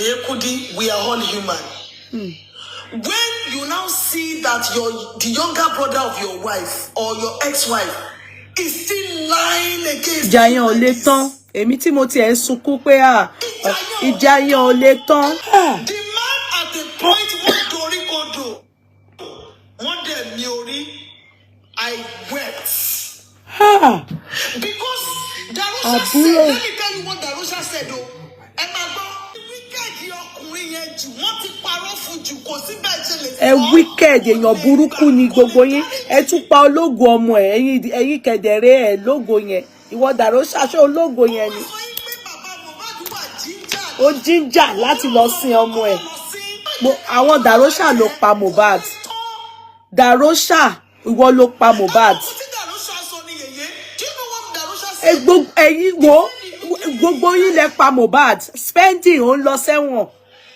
Yeye Kudi, we are all human. When you now see that the younger brother of your wife or your ex-wife is still lying against you like this. Èmi tí mo ti ẹ̀ sunkún pé ìjà yẹn ò lè tán. The man at the point wọ́n dorí kodò, wọ́n dẹ̀ mi orí, I wept. Because Darosha said, let me tell you what Darosha said though. Wicked èèyàn burúkú ni gbogbo yín. Ẹ tún pa ológo ọmọ ẹ, ẹ̀yin kedere ẹ lógo yẹn. Ìwọ Darosha ṣé ológo yẹn ni. Ó ginger láti lọ sin ọmọ ẹ. Àwọn Darosha ló pa Mohbad. Darosha ìwọ ló pa Mohbad. Ẹ̀yin wo gbogbo yín lẹ pa Mohbad. Spending ó ń lọ sẹ́wọ̀n.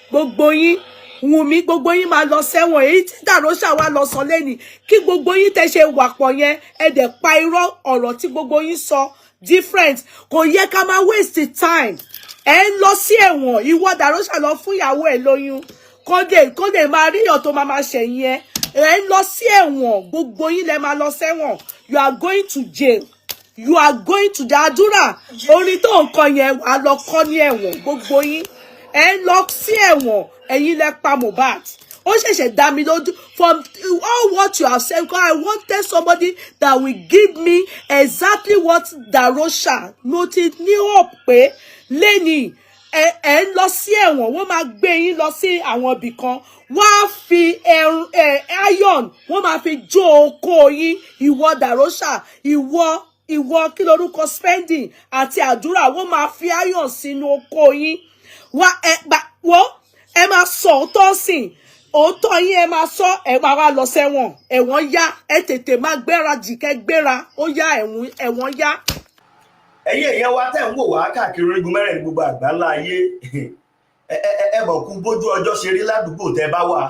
Gbogbo yín Wunmi gbogbo yín máa lọ sẹ́wọ̀n. Èyí tí Darosha wá lọ sọ lẹ́ni kí gbogbo yín tẹ́ ṣe wà pọ̀ yẹn ẹ dẹ̀ pa irọ́ ọ̀rọ̀ tí gbogbo yín sọ different. Kò yẹ ká máa waste time. Ẹ ń lọ sí ẹ̀wọ̀n. Ìwọ Darosha lọ fún ìyàwó ẹ lóyún. Kódé máa ríyàn tó máa ṣẹ̀yìn ẹ. Ẹ ń lọ sí ẹ̀wọ̀n. Gbogbo yín lẹ máa lọ sẹ́wọ̀n. You are going to jail. You are going to the Adura. Orin tó ń kọ yẹn wà lọ kọ́ ní ẹ̀wọ̀n. Gbogbo yín ẹ ń lọ sí ẹ̀wọ̀n. Ẹ̀yin lẹ pa Mohbad. Ó ṣẹ̀ṣẹ̀ dá mi lójú from all what you have said. I wanted somebody that will give me exactly what Darosha noted ní hope pé lẹ́ni ẹ ń lọ sí ẹ̀wọ̀n. Wọ́n máa gbé yín lọ sí àwọn ibì kan. Wọ́n á fi iron wọ́n máa fi jó oko yín. Ìwọ Darosha ìwọ kí lorúkọ Spending àti Adura wọ́n máa fi iron sínú oko yín. Ẹ máa sọ òótọ́ sìn òótọ́ yín ẹ máa sọ ẹ máa wá lọ sẹ́wọ̀n ẹ̀wọ̀n yá ẹ tètè máa gbéra jìkẹ́ gbéra ó yá ẹ̀wọ̀n yá. Ẹ̀yin èèyàn wa tẹ́ ń wò wá káàkiri orígun mẹ́rin gbogbo àgbáńlá ayé ẹ mọ̀ kú bójú ọjọ́ ṣe rí ládùúgbò tẹ́ bá wà.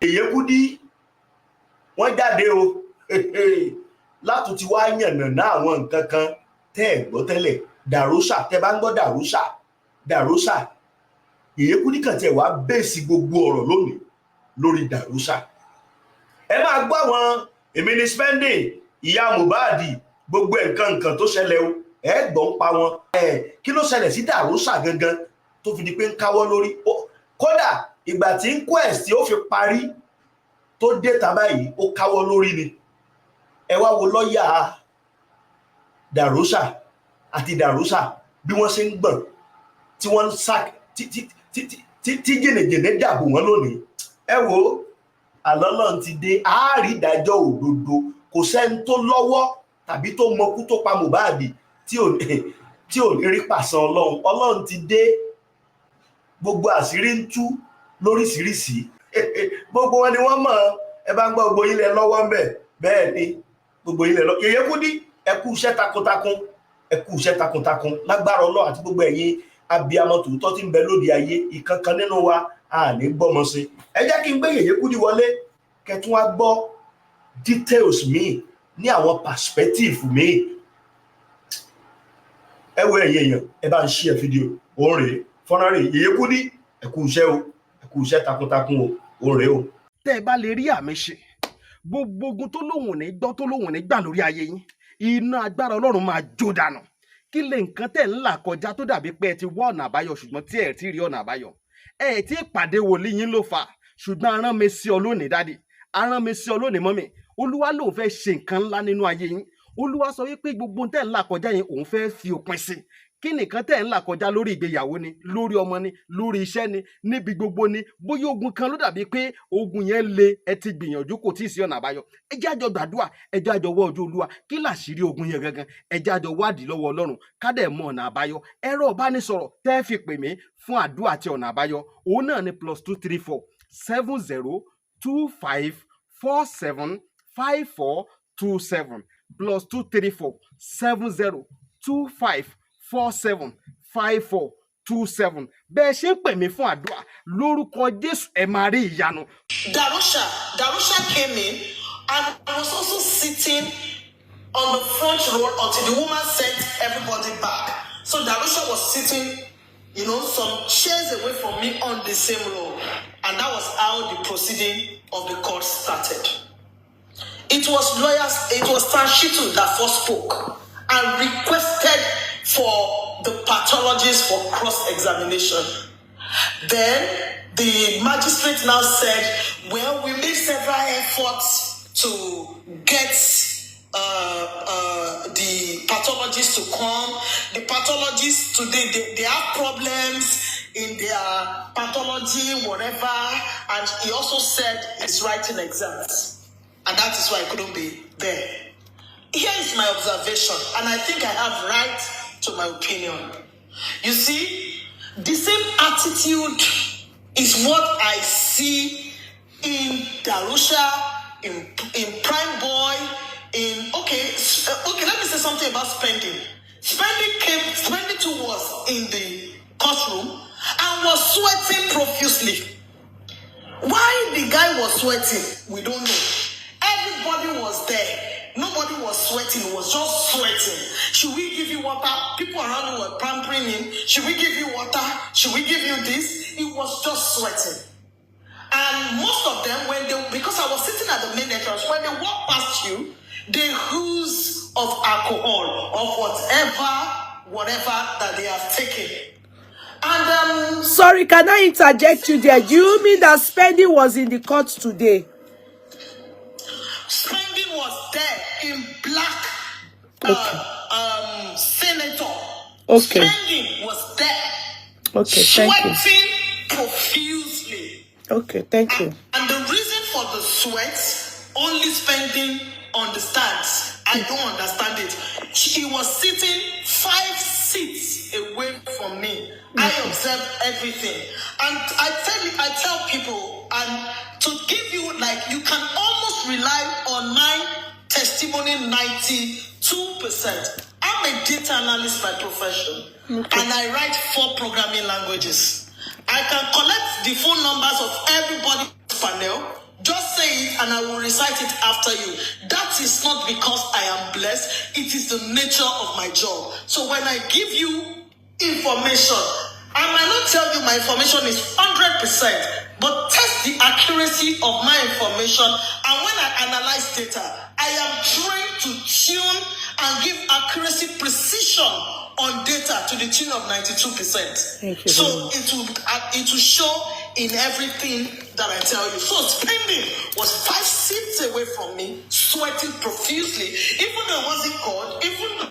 Yeye Kudi wọ́n jáde o látún ti wá yànnàná àwọn nǹkan kan tẹ́ ẹ̀ gbọ́ tẹ́lẹ̀. Darosha tẹ́ bá ń gbọ́ Darosha Yeye Kudi kàn tiẹ̀ wá bẹ́ẹ̀sì gbogbo ọ̀rọ̀ lónìí lórí Darosha. Ẹ máa gbọ́ àwọn èmi ní Spending ìyá Mohbad gbogbo nǹkan tó ṣẹlẹ̀ o ẹ gbọ́ ń pa wọn. Kí ló ṣẹlẹ̀ sí Darosha gangan tó fi di pé ń káwọ́ lórí. Kódà ìgbà tí inquest ó fi parí tó dé tàbá yìí ó káwọ́ lórí ni. Ẹ wá wo lọ́ọ̀yà Darosha àti Darosha bí wọ́n ṣe ń gbọ̀n tí wọ́n ń sack tí jìnnìjìnnì dàbò wọn lónìí. Ẹ wo àlọ́lọ́run ti dé àárí ìdájọ́ òdodo. Kò sẹ́ni tó lọ́wọ́ tàbí tó mọkú tó pa Mohbad tí ò ní rí pàṣẹ Ọlọ́run ti dé. Gbogbo àṣírí ń tú lóríṣiríṣi. Gbogbo wọn ni wọ́n mọ̀. Ẹ bá ń gbọ́ gbogbo yín lẹ lọ́wọ́ ń bẹ̀ bẹ́ẹ̀ ni gbogbo yín lẹ lọ. Yeye Kudi ẹ kú iṣẹ́ takuntakun lágbára Ọlọ́run àti gbogbo ẹ̀yin abiyamọ tòótọ́ tí ń bẹ lóde ayé ìkankan nínú wa a ní gbọ́mọ sí. Ẹ jẹ́ kí n gbé Yeye Kudi wọlé kẹtún wá gbọ́ details míì ní àwọn perspective míì. Ẹ wo ẹ̀yin èèyàn ẹ bá ń share fídíò òun rèé fọ́nrán rèé. Yeye Kudi ẹ kú iṣẹ́ o ẹ kú iṣẹ́ takuntakun o òun rèé o. Tẹ́ ẹ bá lè rí àmì ṣe gbogbo ogun tó lóhùn ní gbọ́ tó lóhùn ní gbà lórí ayé yín iná agbára Ọlọ́run máa jó dànù. Kí lè nǹkan tẹ̀ ń là kọjá tó dàbí pé ẹ ti wá ọ̀nà àbáyọ ṣùgbọ́n tí ẹ ti rí ọ̀nà àbáyọ. Ẹ ti pàdé wòlíì yín ló fà ṣùgbọ́n arán mi sí ọ lónìí dádì arán mi sí ọ lónìí mọ́mì. Olúwa lòun fẹ́ ṣe nǹkan ńlá nínú ayé yín. Olúwa sọ wípé gbogbo tẹ̀ ń là kọjá yẹn òun fẹ́ fi òpin sí. Kí nìkan tẹ̀ ń là kọjá lórí ìgbéyàwó ni lórí ọmọ ni lórí iṣẹ́ ni níbi gbogbo ni bóyá ogun kan ló dàbí pé ogun yẹn le ẹ ti gbìyànjú kò tí ì sí ọ̀nà àbáyọ. Ẹ jẹ́ àjọ gbàdúrà ẹ jẹ́ àjọ wọ́ ojú Olúwa kí làṣírí ogun yẹn gangan ẹ jẹ́ àjọ wádìí lọ́wọ́ Ọlọ́run ká dẹ̀ mọ ọ̀nà àbáyọ. Ẹ̀rọ ìbánisọ̀rọ̀ tẹ́ fi pè mí fún àdúrà àti ọ̀nà àbáyọ òun náà ni +234 7025 475427 +234 7025 475427. Bẹ́ẹ̀ ṣe ń pè mí fún àdúrà lórúkọ Jésù ẹ máa rí ìyanu. Darosha came in and was also sitting on the front row until the woman sent everybody back. So Darosha was sitting some chairs away from me on the same row. And that was how the proceeding of the court started. It was Tanshitu that first spoke and requested for the pathologist for cross-examination. Then the magistrate now said, well, we made several efforts to get the pathologist to come. The pathologists today, they have problems in their pathology, whatever. And he also said he's writing exams. And that is why I couldn't be there. Here is my observation, and I think I have right to my opinion. You see, the same attitude is what I see in Darosha, in Prime Boy, okay, let me say something about spending. Spending too was in the courtroom and was sweating profusely. Why the guy was sweating, we don't know. Everybody was there. Nobody was sweating, was just sweating. Should we give you water? People around you were pampering him. Should we give you water? Should we give you this? It was just sweating. And most of them, because I was sitting at the main entrance, when they walk past you, they ooze of alcohol, of whatever that they have taken. And sorry, can I interject you there? Do you mean that spending was in the court today? Spending was there in black senator. Okay. Spending was there. Okay, thank you. Sweating profusely. Okay, thank you. And the reason for the sweat, only Spending understands. I don't understand it. He was sitting 5 seats away from me. I observed everything. And I tell people, and to give you, you can almost rely on my testimony 92%. I'm a data analyst by profession, and I write 4 programming languages. I can collect the phone numbers of everybody's panel, just say it, and I will recite it after you. That is not because I am blessed. It is the nature of my job. So when I give you information, I might not tell you my information is 100%, but test the accuracy of my information. And when I analyze data, I am trained to tune and give accuracy, precision on data to the tune of 92%. Thank you. So it will show in everything that I tell you. So Spending was 5 seats away from me, sweating profusely, even though it wasn't cold, even though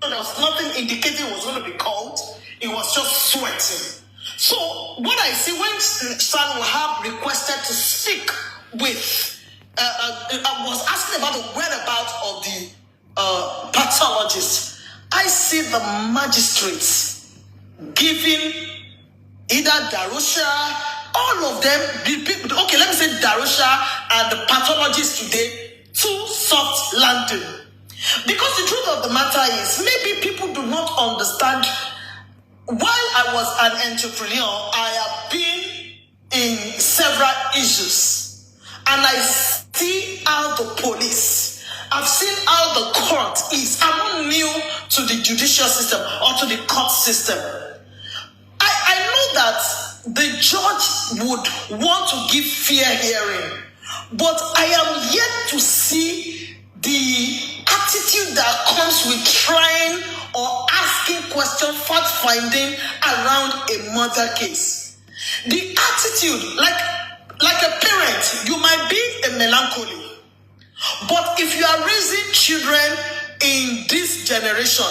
there was nothing indicating it was going to be cold. It was just sweating. So what I see when San Wahab requested to speak with, I was asking about the whereabouts of the pathologist. I see the magistrates giving either Darosha, all of them, okay, let me say Darosha and the pathologist today, too soft landing. Because the truth of the matter is, maybe people do not understand. While I was an entrepreneur, I have been in several issues. And I see how the police, I've seen how the court is. I'm not new to the judicial system or to the court system. I know that the judge would want to give fair hearing, but I am yet to see the attitude that comes with trying or asking questions, fact-finding around a murder case. The attitude, like a parent, you might be a melancholy, but if you are raising children in this generation,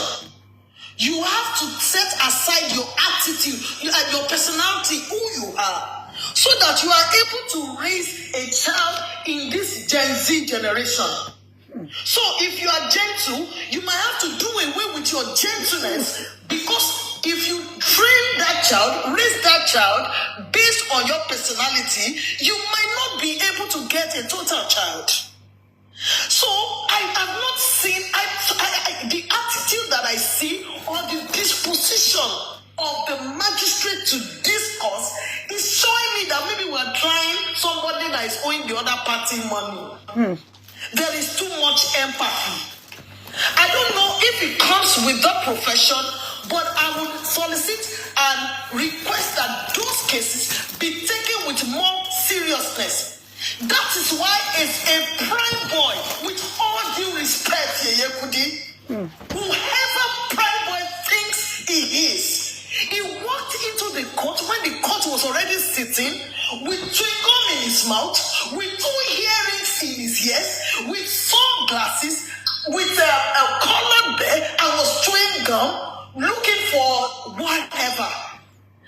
you have to set aside your attitude, your personality, who you are, so that you are able to raise a child in this Gen Z generation. So if you are gentle, you might have to do away with your gentleness, because if you train that child, raise that child based on your personality, you might not be able to get a total child. So I have not seen the attitude that I see, or the disposition of the magistrate to discuss is showing me that maybe we're trying somebody that is owing the other party money. There is too much empathy. I don't know if it comes with the profession but I would solicit and request that those cases be taken with more seriousness. That is why it's a prime boy, with all due respect, Yeye Kudi. Whoever prime boy thinks he is, he walked into the court when the court was already sitting with chewing gum in his mouth, with 2 earrings in his ears, with sunglasses, with a collared bear, and was chewing gum, looking for whatever.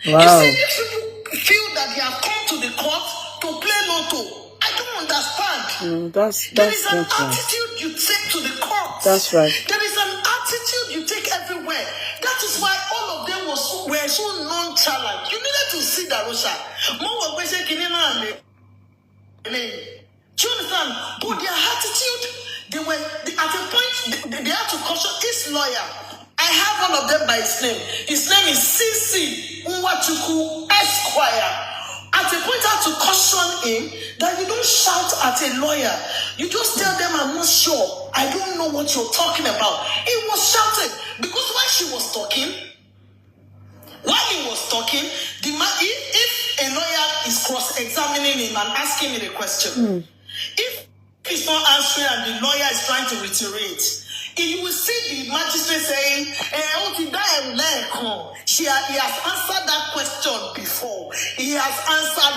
Wow. You see, if people feel that they have come to the court to play lotto, I don't understand. There is an attitude you take to the court. That's right. There is an attitude you take everywhere. That is why all of them were so nonchalant. You needed to see Darosha. Do you understand? But their attitude, at a point, they had to caution his lawyer. I have one of them by his name. His name is CC Nwachuku Esquire. At a point, I had to caution him that you don't shout at a lawyer. You just tell them, I'm not sure. I don't know what you're talking about. He was shouting because while he was talking, if a lawyer is cross-examining him and asking me the question, if he's not answering and the lawyer is trying to reiterate, you will see the magistrate saying, he has answered that question before. He has answered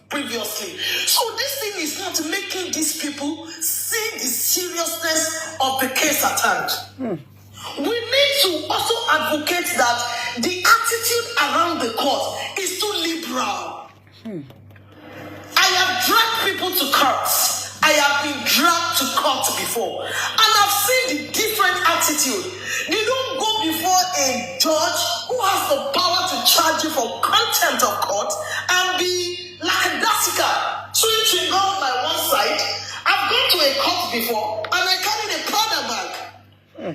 previously. So this thing is not making these people see the seriousness of the case at hand. We need to also advocate that the attitude around the court is too liberal. I have dragged people to courts. I have been dragged to court before, and I've seen the different attitude. You don't go before a judge who has the power to charge you for contempt of court and be lackadaisical, chewing gum by one side. I've gone to a court before, and I carried a powder bag.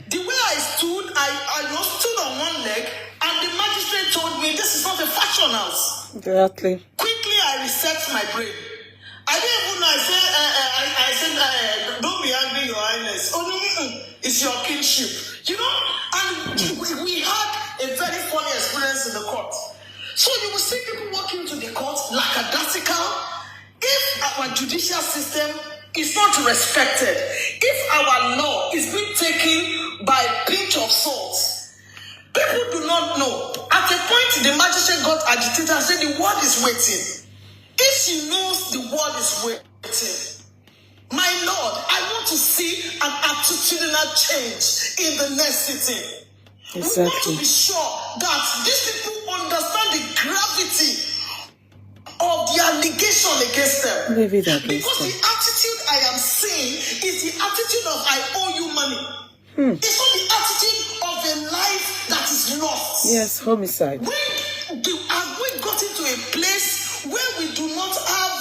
The way I stood, I stood on one leg, and the magistrate told me this is not a fashion house. Exactly. Quickly, I reset my brain. I didn't even know. I said, don't be angry, Your Highness. Oh, no, it's your kingship. You know, and we had a very funny experience in the court. So you will see people walking into the court lackadaisical. If our judicial system is not respected, if our law is being taken by a pinch of salt, people do not know. At a point, the magistrate got agitated and said, the world is waiting. If she knows the world is waiting, my Lord, I want to see an attitudinal change in the next sitting. Exactly. We want to be sure that these people understand the gravity of the allegation against them. Because the attitude I am seeing is the attitude of I owe you money. It's not the attitude of a life that is lost. Yes, homicide. Have we gotten to a place where we do not have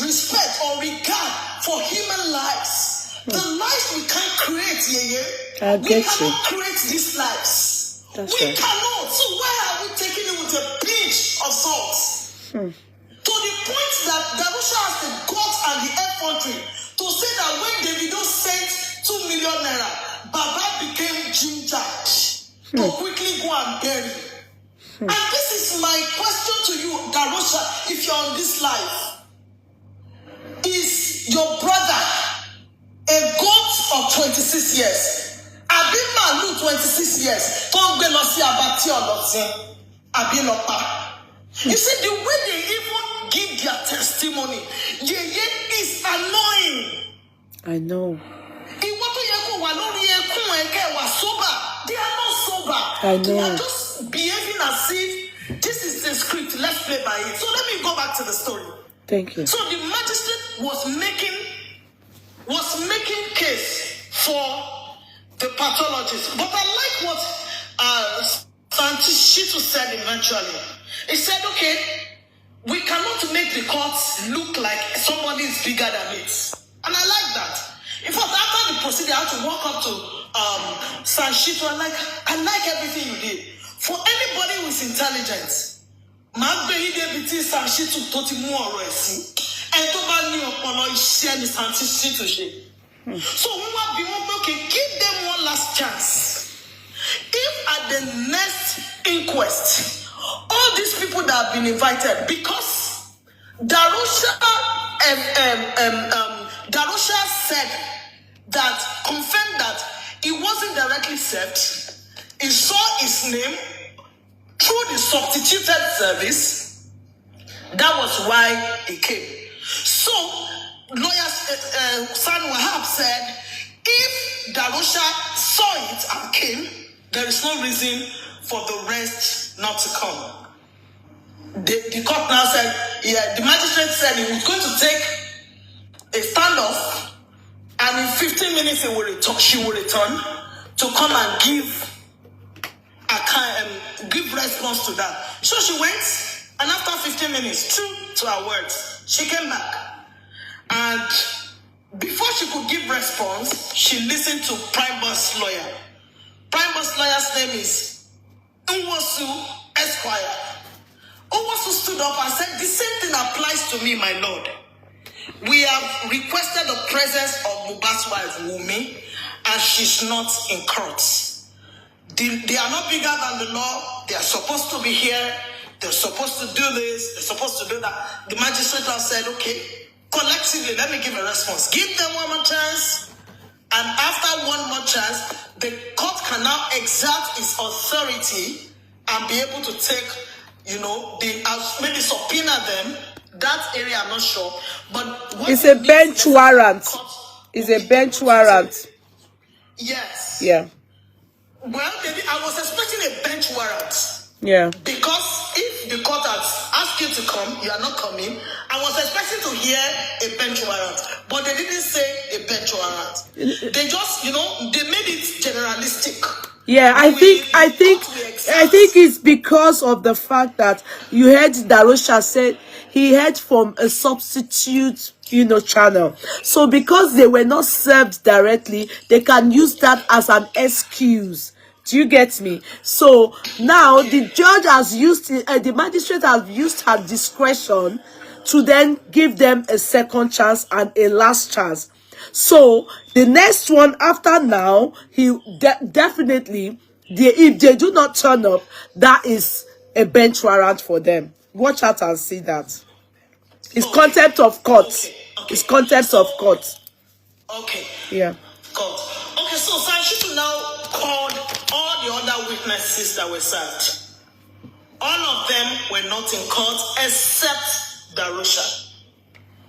respect or regard for human lives? The lives we can't create, Yeye. We cannot create these lives. We cannot. So why are we taking it with a pinch of salt? To the point that Darosha has the guts and the effrontery to say that when Davido sent 2 million naira, Baba became ginger to quickly go and bury. And this is my question to you, Darosha, if you're on this life. Is your brother a goat of 26 years? Abimalu 26 years. You see, the way they even give their testimony, Yeye is annoying. I know. They are not sober. I know. They are just behaving as if this is the script, let's play by it. So let me go back to the story. Thank you. So the magistrate was making case for the pathologist. But I like what Santishitu said eventually. He said, okay, we cannot make the courts look like somebody is bigger than it. And I like that. In fact, after the procedure, I had to walk up to Santishitu and I like everything you did. For anybody who is intelligent, so okay, give them one last chance. If at at the next inquest, all these people that have been invited, because Darosha said that, confirmed that he wasn't directly served. He saw his name through the substituted service. That was why he came. So, lawyer San Wahab said, if Darosha saw it and came, there is no reason for the rest not to come. The court now said, the magistrate said he was going to take a standoff, and in 15 minutes she will return to come and give response to that. So she went, and after 15 minutes, true to her words, she came back. And before she could give response, she listened to Prime Boss lawyer. Prime Boss lawyer's name is Nwosu Esquire. Nwosu stood up and said, the same thing applies to me, my lord. We have requested the presence of Mohbad's wife, Wunmi, and she's not in court. They are not bigger than the law. They are supposed to be here. They're supposed to do this. They're supposed to do that. The magistrate has said, okay, collectively, let me give a response. Give them one more chance. And after one more chance, the court can now exert its authority and be able to take, maybe subpoena them. That area, I'm not sure. But it's a bench warrant. It's a bench warrant. Yes. Yeah. Well, I was expecting a bench warrant. Yeah. Because if the court has asked you to come, you are not coming. I was expecting to hear a bench warrant, but they didn't say a bench warrant. They just, they made it generalistic. Yeah, I think it's because of the fact that you heard Darosha said he heard from a substitute, channel. So because they were not served directly, they can use that as an excuse. Do you get me? So now the judge has used, the magistrate has used her discretion to then give them a second chance and a last chance. So the next one after now, he definitely, if they do not turn up, that is a bench warrant for them. Watch out and see that. It's contempt of court. It's contempt of court. Okay. Yeah. Court. Okay, so Sanchitu now called all the other witnesses that were served. All of them were not in court except Darosha.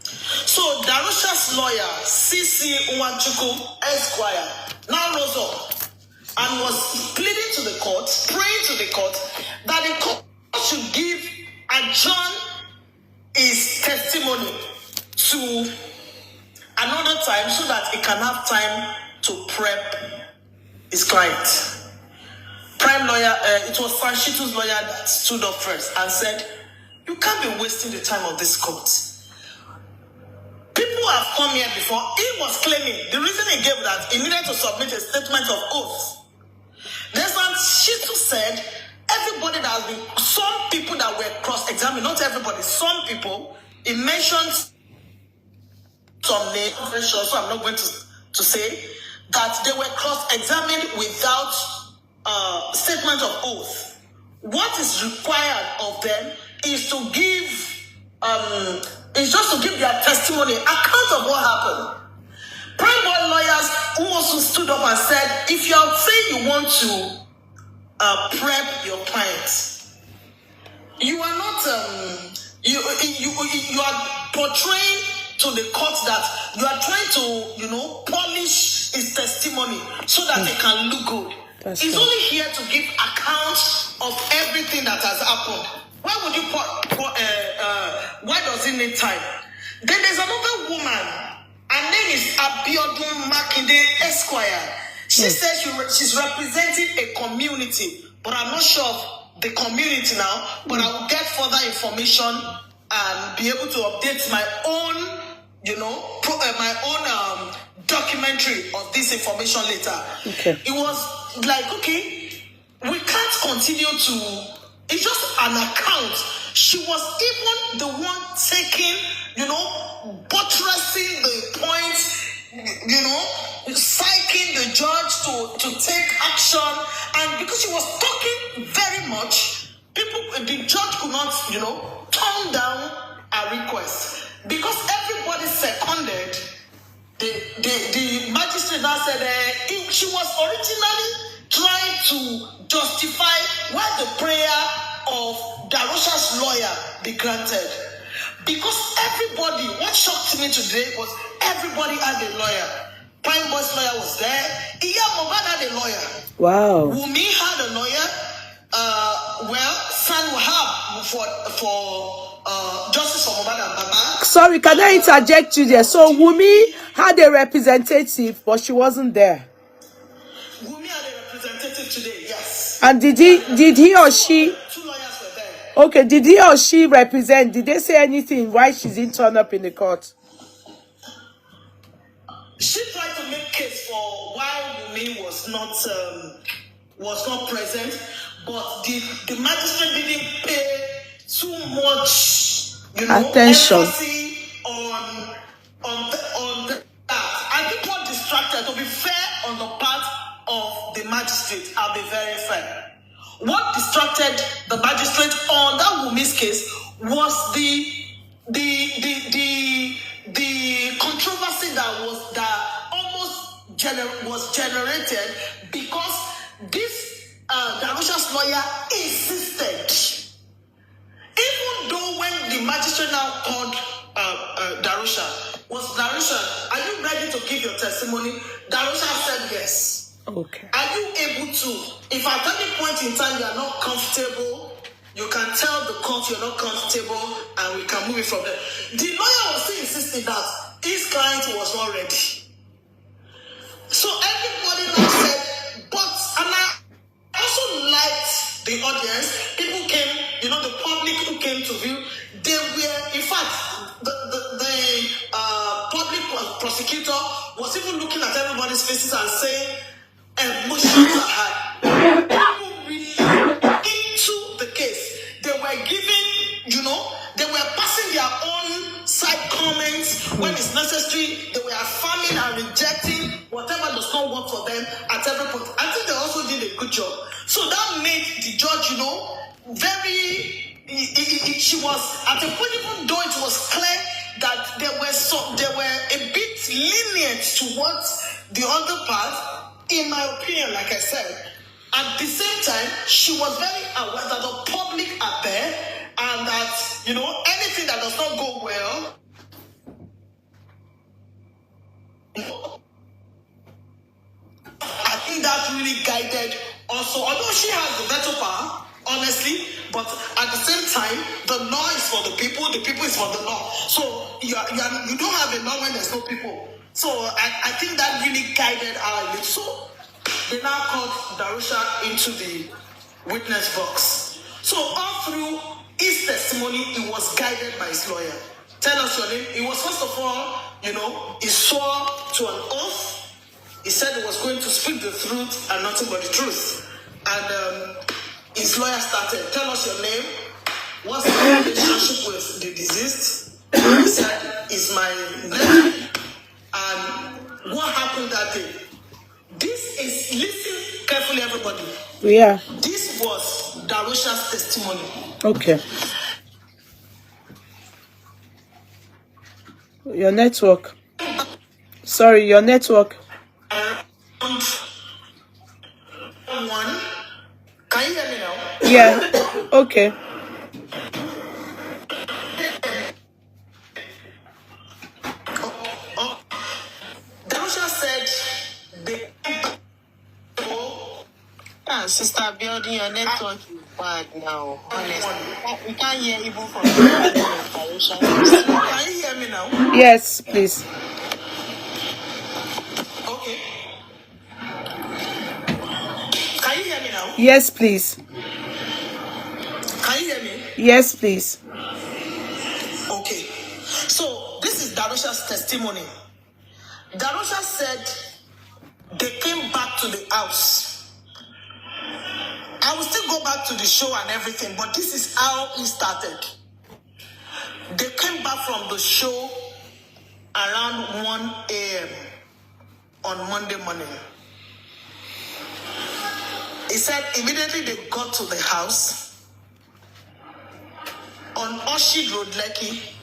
So Darosha's lawyer, C.C. Nwachukwu Esquire, now rose up and was pleading to the court, praying to the court, that the court should adjourn his testimony to another time so that he can have time to prep his client. Prime lawyer, it was Sanchitu's lawyer that stood up first and said, you can't be wasting the time of this court. People have come here before. He was claiming, the reason he gave that, he needed to submit a statement of oath. Then Sanchitu said, everybody that has been, some people that were cross-examined, not everybody, some people, he mentioned some names, so I'm not going to say, that they were cross-examined without statement of oath. What is required of them is to give, their testimony, account of what happened. Prime boy lawyers who also stood up and said, if you are saying you want to prep your clients, you are not, you are portraying to the court that you are trying to, polish his testimony so that it can look good. He's only here to give account of everything that has happened. Why would you why does it need time? Then there's another woman. Her name is Abiodun Makinde Esquire. She says she's representing a community, but I'm not sure of the community now. But I will get further information and be able to update my own, documentary of this information later. Okay. It was like, okay, we can't continue to. It's just an account. She was even the one taking, buttressing the points, psyching the judge to take action. And because she was talking very much, the judge could not, turn down a request. Because everybody seconded, the magistrate now said she was originally trying to justify why the prayer of Darosha's lawyer be granted. Because everybody, what shocked me today was everybody had a lawyer. Prime Boy's lawyer was there. Mohbad had a lawyer. Wow. Wunmi had a lawyer. San Wahab for justice for Mohbad and Baba. Sorry, can I interject you there? So Wunmi had a representative, but she wasn't there. Wunmi had a representative today, yes. And did he or she? Two lawyers were there. Okay, did he or she represent? Did they say anything why she didn't turn up in the court? She tried to make case for why Wunmi was not present, but the magistrate didn't pay too much, attention on that. I think what distracted, to be fair on the part of the magistrate, I'll be very fair. What distracted the magistrate on that Wunmi's case was the controversy that almost was generated because this Darosha's lawyer insisted. Even though when the magistrate now called Darosha, are you ready to give your testimony? Darosha said yes. Okay. Are you able to? If at any point in time you are not comfortable, you can tell the court you're not comfortable and we can move it from there. The lawyer was still insisting that his client was not ready. So everybody now said, and I also liked the audience. People came, the public who came to view, they were, in fact, the public prosecutor was even looking at everybody's faces and saying, emotions are high. People really into the case. They were giving, they were passing their own side comments when it's necessary. They were affirming and rejecting whatever does not work for them at every point. I think they also did a good job. So that made the judge, she was at a point, even though it was clear that they were a bit lenient towards the other part. In my opinion, like I said, at the same time, she was very aware that the public are there and that, anything that does not go well, I think that really guided also, although she has the veto power, honestly, but at the same time, the law is for the people is for the law. So you don't have a law when there's no people. So I think that really guided our youth. So they now called Darosha into the witness box. So all through his testimony, he was guided by his lawyer. Tell us your name. He was first of all, he swore to an oath. He said he was going to speak the truth and nothing but the truth. And his lawyer started. Tell us your name. What's the relationship with the deceased? He said, it's my nephew. And what happened that day? Listen carefully, everybody. Yeah. This was Darosha's testimony. Okay. Your network. Sorry, your network. One. Can you hear me now? Yeah. Okay. Darosha said they Sister building your network is bad now. Honestly, we can't hear even from Darosha. Can you hear me now? Yes, please. Okay. Can you hear me now? Yes, please. Can you hear me? Yes, please. Okay. So this is Darosha's testimony. Darosha said they came back to the house. I will still go back to the show and everything, but this is how it started. They came back from the show around 1 a.m. on Monday morning. He said immediately they got to the house on Oshid Road, Lekki.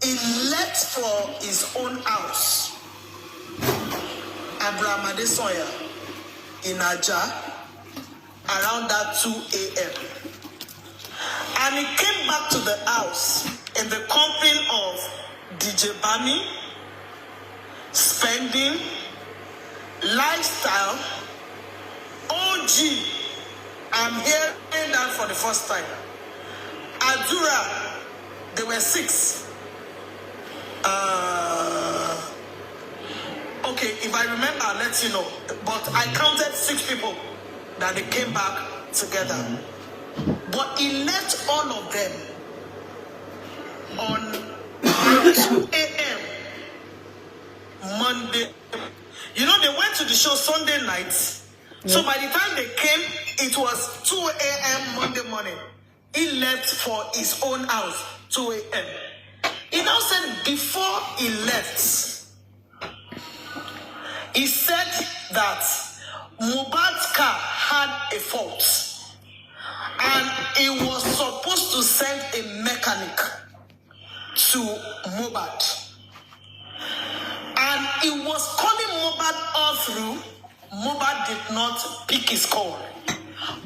He left for his own house, Abraham Adesoya, in Aja, around that 2 a.m. And he came back to the house in the company of DJ Bami, Spending, Lifestyle, OG. I'm hearing that for the first time. Adura, there were 6. Okay, if I remember, I'll let you know. But I counted 6 people that they came back together. But he left all of them on 2 a.m. Monday. You know, they went to the show Sunday night. So by the time they came, it was 2 a.m. Monday morning. He left for his own house, 2 a.m. He now said before he left, he said that Mohbad's car had a fault. And he was supposed to send a mechanic to Mohbad. And he was calling Mohbad all through. Mohbad did not pick his call.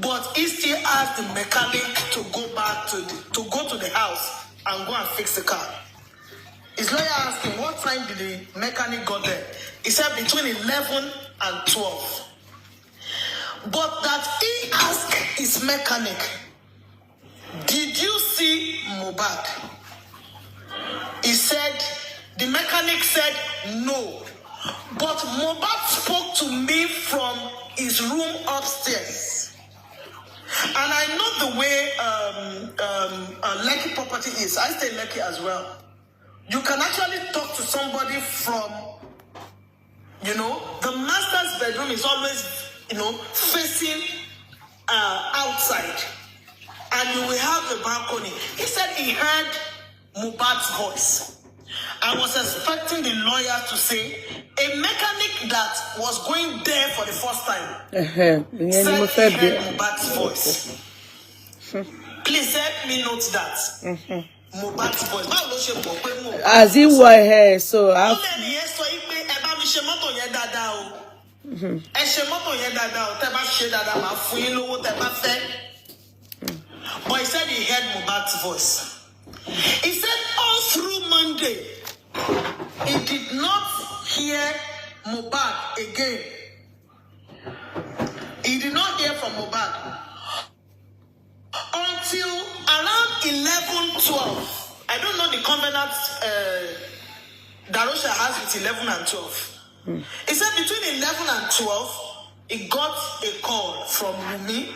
But he still asked the mechanic to go back to the house and go and fix the car. His lawyer asked him, what time did the mechanic go there? He said between 11 and 12. But that he asked his mechanic, did you see Mohbad? He said, the mechanic said no. But Mohbad spoke to me from his room upstairs. And I know the way Lekki property is. I stay in Lekki as well. You can actually talk to somebody from, the master's bedroom is always, facing outside. And you will have the balcony. He said he heard Mohbad's voice. I was expecting the lawyer to say a mechanic that was going there for the first time said he heard Mohbad's voice. Please help me note that. Mohbad's voice. As he were here, so I. But he said he heard Mohbad's voice. He said all through Monday, he did not hear Mohbad again. He did not hear from Mohbad until around 11:12. I don't know the covenant Darosha has with 11 and 12. He said between 11 and 12, he got a call from Wunmi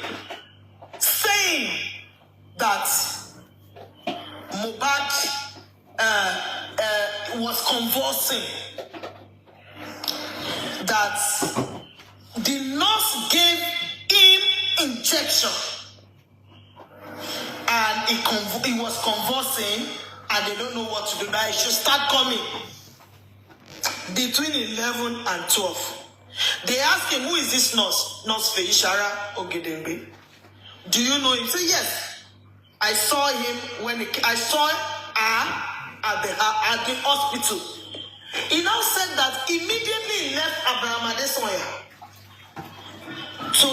saying that Mohbad was convulsing, that the nurse gave him injection and he was convulsing and they don't know what to do. That he should start coming between 11 and 12. They asked him, who is this nurse? Nurse Feishara Ogedengbe. Do you know him? He said, yes. I saw him I saw her at the hospital. He now said that immediately he left Abraham Adesoya to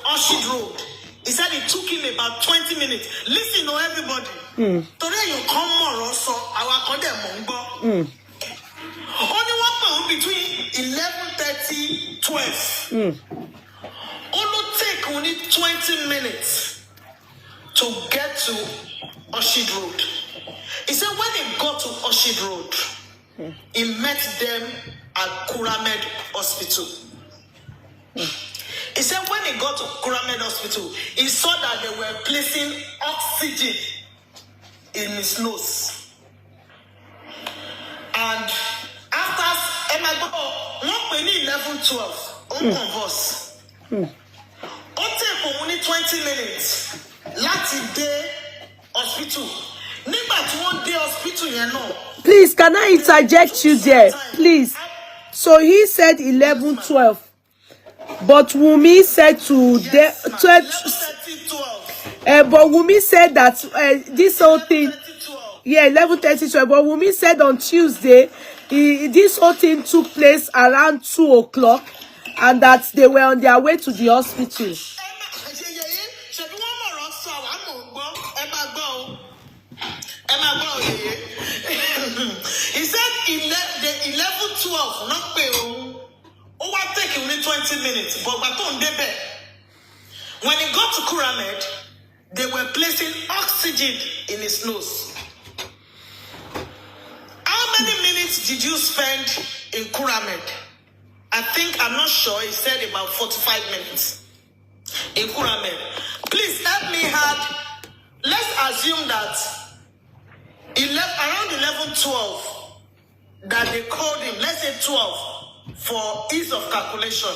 Oshid Road. He said it took him about 20 minutes. Listen, everybody. Today you come more also. Our condemn mongo. Only one between 11:30 12. Only take only 20 minutes to get to Oshid Road. He said when he got to Oshid Road, he met them at Kuramed Hospital. He said when he got to Kuramed Hospital, he saw that they were placing oxygen in his nose. And after 11-12, converse. Take only 20 minutes. Láti dé hospital. Nígbà tí wọ́n dé hospital yẹn náà. Please, can I interject you there? Please. So he said 11, 12. But Wunmi said to Yes, the ma'am. 12. 11:30, 12. But Wunmi said that this whole thing, 11:30, 12. yeah, 11:30, 12. But Wunmi said on Tuesday, this whole thing took place around 2 o'clock, and that they were on their way to the hospital. He said the 11:12 not pay overtake only 20 minutes, but baton debe. When he got to Kuramed, they were placing oxygen in his nose. How many minutes did you spend in Kuramed? I'm not sure, he said about 45 minutes in Kuramed. Please help me add, let's assume that around 11:12 that they called him, let's say 12 for ease of calculation.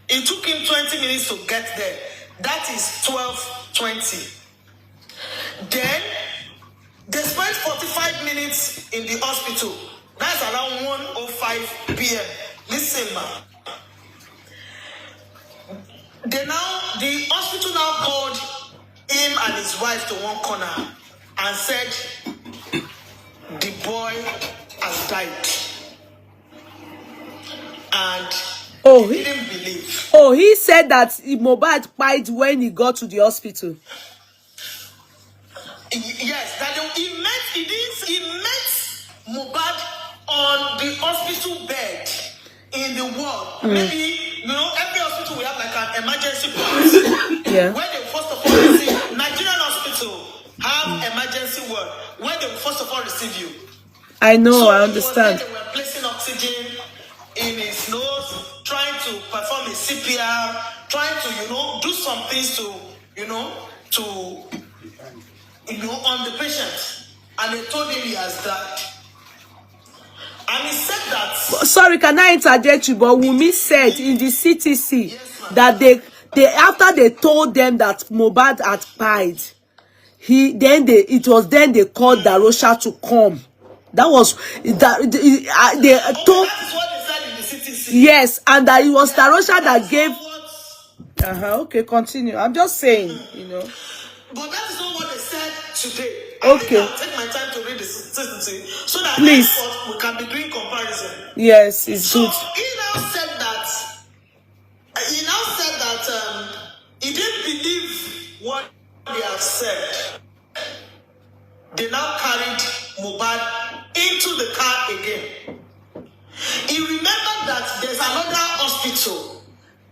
It took him 20 minutes to get there. That is 12:20. Then they spent 45 minutes in the hospital. That's around 1:05 p.m. Listen, man. The hospital now called him and his wife to one corner and said, the boy has died. And he didn't believe. Oh, he said that Mohbad died when he got to the hospital. Yes, that he met Mohbad on the hospital bed in the ward. Maybe, every hospital we have like an emergency point. Yeah. Where they first of all receive, Nigerian hospital have emergency ward, where they first of all receive you. I know, So I understand. They were placing oxygen in his nose, trying to perform his CPR, trying to, do some things to, on the patient. And they told him he has died. And he said that. Sorry, can I interject you? But Wunmi said in the CTC that they after they told them that Mohbad had died, it was then they called Darosha to come. That was that they told. That is what they said in the CTC. Yes, and that it was Darosha that gave. Okay, continue. I'm just saying, But that is not what they said today. Okay. I'll take my time to read the CTC so that Please. we can be doing comparison. Yes, it's good. He now said that he didn't believe what they have said. They now carried Mohbad into the car again. He remembered that there's another hospital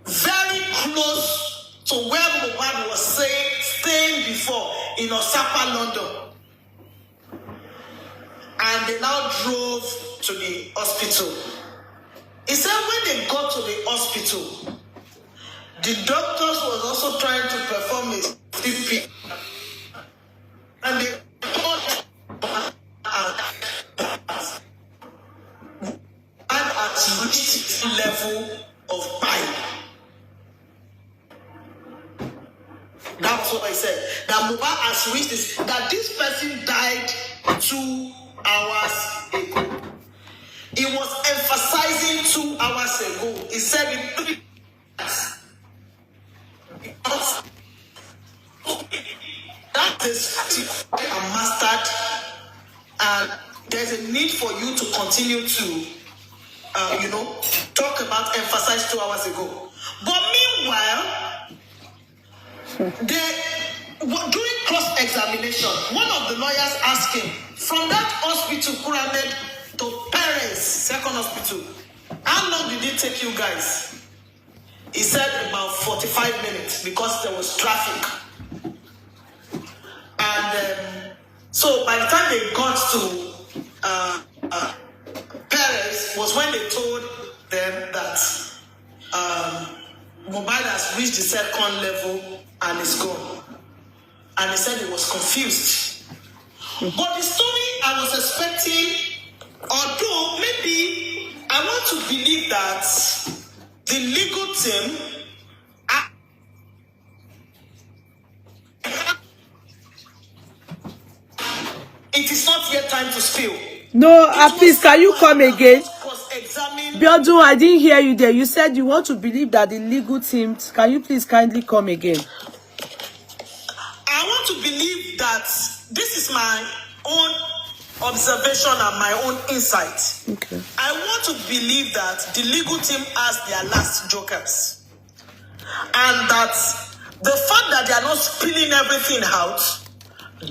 very close to where Mohbad was staying before in Osapa, London. And they now drove to the hospital. He said when they got to the hospital, the doctors was also trying to perform a CPR. And they reached level of pain. That's what I said. That Mohbad has reached this. That this person died 2 hours ago. He was emphasizing 2 hours ago. He said it 3 times. Because that is mastered, and there's a need for you to continue to talk about emphasize 2 hours ago. But meanwhile, during cross-examination, one of the lawyers asked him, from that hospital, Kuramed, to Perez, second hospital, how long did it take you guys? He said about 45 minutes because there was traffic. And so by the time they got to Perez was when they told them that Mohbad has reached the second level and is gone. And he said he was confused. But the story I was expecting, although maybe I want to believe that the legal team it is not yet time to spill. No, please, can you come again? Biodun, I didn't hear you there. You said you want to believe that the legal team. Can you please kindly come again? I want to believe that this is my own observation and my own insight. Okay. I want to believe that the legal team has their last jokers. And that the fact that they are not spilling everything out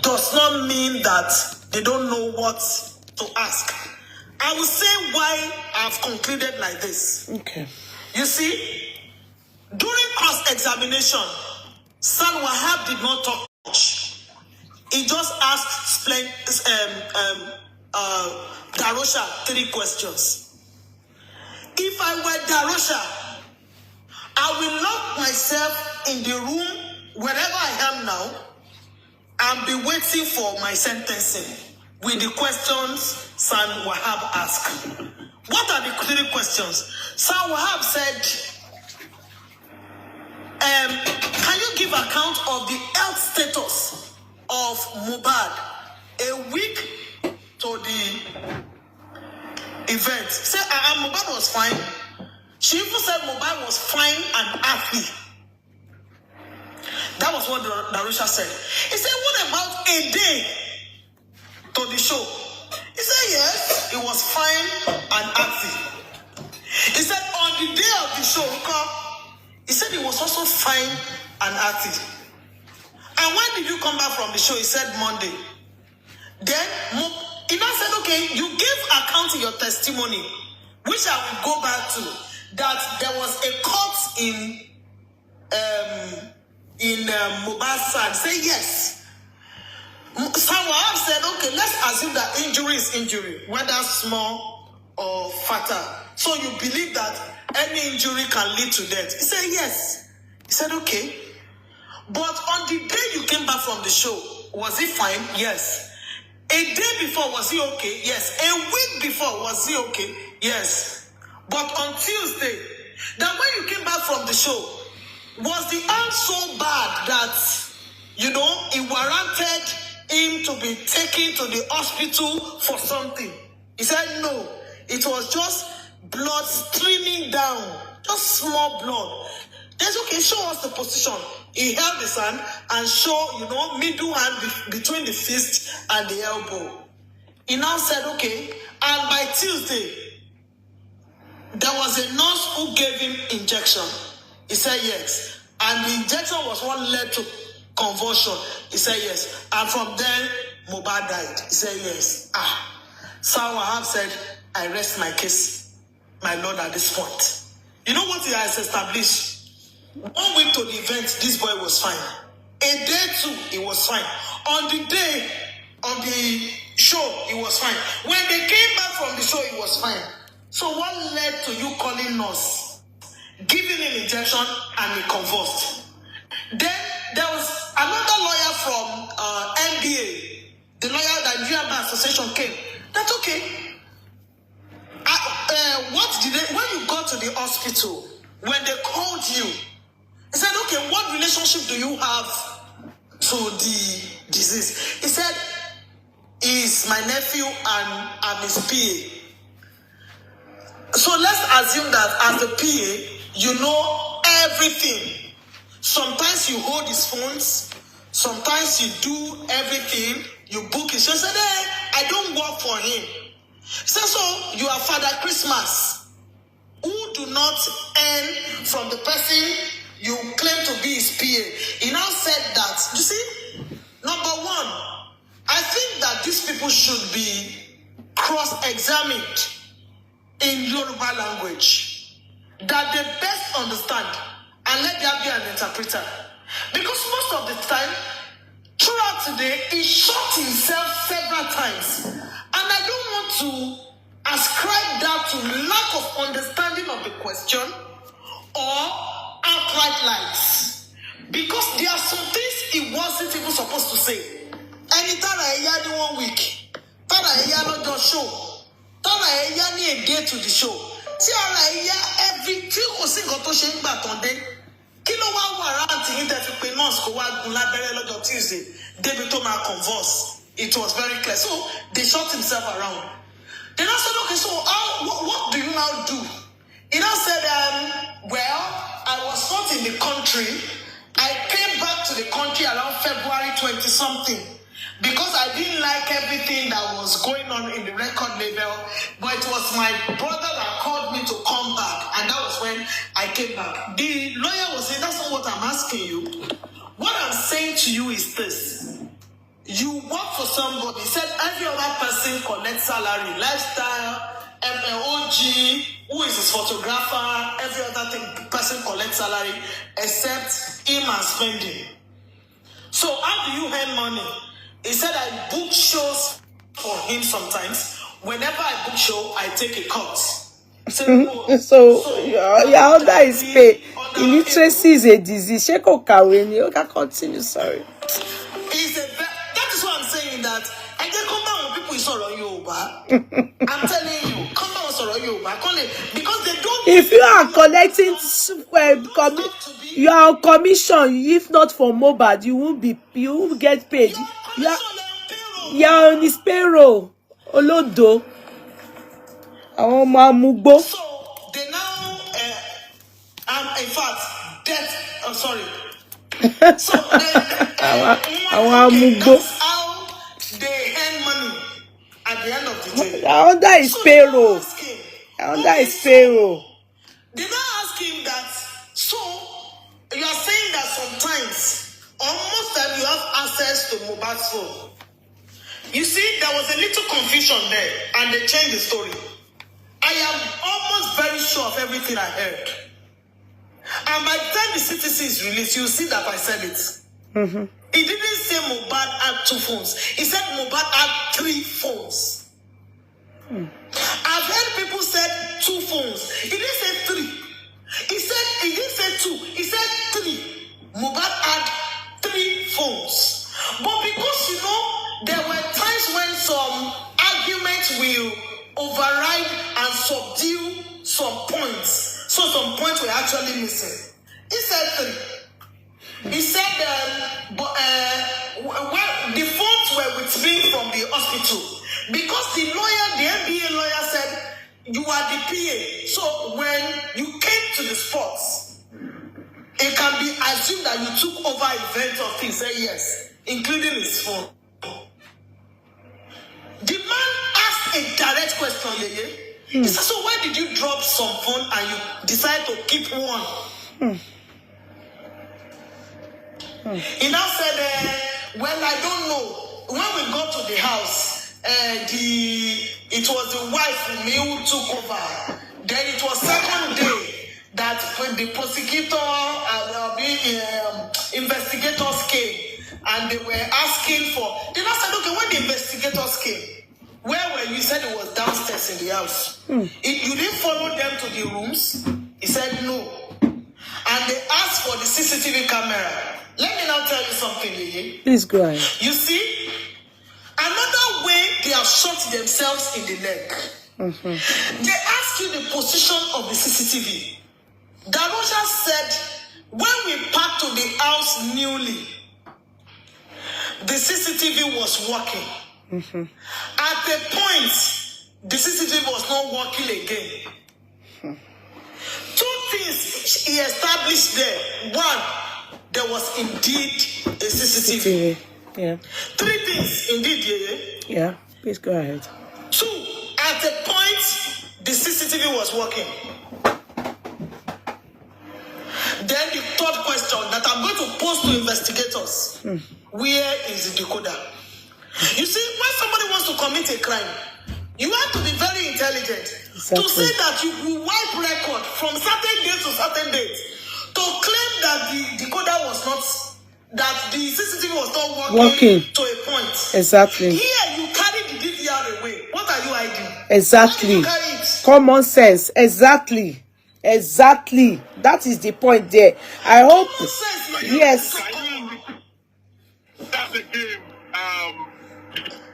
does not mean that they don't know what to ask. I will say why I've concluded like this. Okay. You see, during cross-examination, San Wahab did not talk much. He just asked Darosha 3 questions. If I were Darosha, I will lock myself in the room wherever I am now and be waiting for my sentencing with the questions San Wahab asked. What are the 3 questions? San Wahab said, can you give account of the health status of Mohbad a week to the event? Say, Mohbad was fine. She even said Mohbad was fine and happy. That was what Darosha said. He said, what about a day to the show? He said, yes, it was fine and happy. He said, on the day of the show, he said it was also fine and happy. And when did you come back from the show? He said Monday. Then he now said, okay, you gave account in your testimony, which I will go back to, that there was a court in Mohbad's side. Say yes. Someone said, okay, let's assume that injury is injury, whether small or fatal. So you believe that any injury can lead to death? He said yes. He said okay. But on the day you came back from the show, was he fine? Yes. A day before, was he okay? Yes. A week before, was he okay? Yes. But on Tuesday, then when you came back from the show, was the arm so bad that, it warranted him to be taken to the hospital for something? He said no. It was just blood streaming down. Just small blood. That's okay, show us the position. He held his hand and showed, middle hand between the fist and the elbow. He now said, okay, and by Tuesday, there was a nurse who gave him injection. He said yes. And the injection was what led to convulsion. He said yes. And from then, Mohbad died. He said yes. San Wahab said, I rest my case, my lord, at this point. You know what he has established? 1 week to the event, this boy was fine. A day too, he was fine. On the day of the show, he was fine. When they came back from the show, he was fine. So what led to you calling us, giving him injection, and he convulsed? Then there was another lawyer from NBA, the lawyer that Nigerian Bar Association came. That's okay. When you got to the hospital, when they called you, he said, okay, what relationship do you have to the disease? He said, he's my nephew and I'm his PA. So let's assume that as a PA, you know everything. Sometimes you hold his phones, sometimes you do everything, you book his show. He said, hey, I don't work for him. He said, so you are Father Christmas, who do not earn from the person you claim to be his PA. He now said that, you see, number one, I think that these people should be cross-examined in Yoruba language, that they best understand, and let there be an interpreter. Because most of the time, throughout today, he shot himself several times. And I don't want to ascribe that to lack of understanding of the question or outright lies. Because there are some things he wasn't even supposed to say. Anytime I hear the 1 week, time I hear not just show, time I hear a day to the show. See, I hear everything or single to shame back on day. Kilo wa warrant in that we nurse ko wa gun labere lọ́jọ́ Tuesday. David to ma converse. It was very clear. So they shot himself around. Then I said, okay, so what do you now do? He now said, well, I was not in the country. I came back to the country around February 20-something because I didn't like everything that was going on in the record label. But it was my brother that called me to come back, and that was when I came back. The lawyer was saying, that's not what I'm asking you. What I'm saying to you is this. You work for somebody. He said every other person collects salary, lifestyle, MLOG, who is his photographer, every other person collects salary except him and spending. So how do you earn money? He said I book shows for him sometimes. Whenever I book show, I take a cut. So your order is pay. Illiteracy is a disease. Sheko Kaweni, you can continue. Sorry. That is what I'm saying. That I get come down when people is on Yoruba. I'm telling you, come down on Yoruba. Because they don't. If you are collecting, you are on commission. If not for Mohbad, you won't get paid. You are on his payroll. Olodo. So they now, in fact, death. I'm sorry. So that's how they earn money at the end of the day. That is payroll. That is payroll. They now ask him that. So you are saying that sometimes, almost time, you have access to Mohbad's phone. You see, there was a little confusion there, and they changed the story. I am almost very sure of everything I heard. And by the time the CTC is released, you'll see that I said it. Mm-hmm. He didn't say Mohbad had 2 phones. He said Mohbad had 3 phones. I've heard people said 2 phones. He didn't say 3. He didn't say 2. He said 3. Mohbad had 3 phones. But because, there were times when some arguments will override and subdue some points. So some points were actually missing. He said 3. He said the phones were with me from the hospital. Because the NBA lawyer said, you are the PA. So when you came to the sports, it can be assumed that you took over events of things. Say yes, including his phone. The man asked a direct question, Yeye. He said, so why did you drop some phone and you decide to keep one? He now said, well, I don't know. When we got to the house, it was the wife who took over. Then it was second day that the prosecutor and the investigators came, and they were asking for. They now said, okay, when the investigators came, where were you? He said it was downstairs in the house. You didn't follow them to the rooms? He said no. And they asked for the CCTV camera. Let me now tell you something, Yeye. Please go ahead. You see, another way they have shot themselves in the leg. They ask you the position of the CCTV. Darosha said, when we packed to the house newly, the CCTV was working. At the point, the CCTV was not working again. 2 things he established there. 1, there was indeed a CCTV. Yeah. 3 things indeed, Yeye. Yeah, please go ahead. 2, at the point, the CCTV was working. Then the 3rd question that I'm going to pose to investigators. Where is the decoder? You see, when somebody wants to commit a crime, you have to be very intelligent. Exactly. To say that you wipe record from certain dates to certain dates, to claim that the decoder was not, that the CCTV was not working to a point. Exactly. Here, you carry the DVR away. What are you hiding? Exactly. Common sense. Exactly. That is the point there. I hope. Yes. That's the game.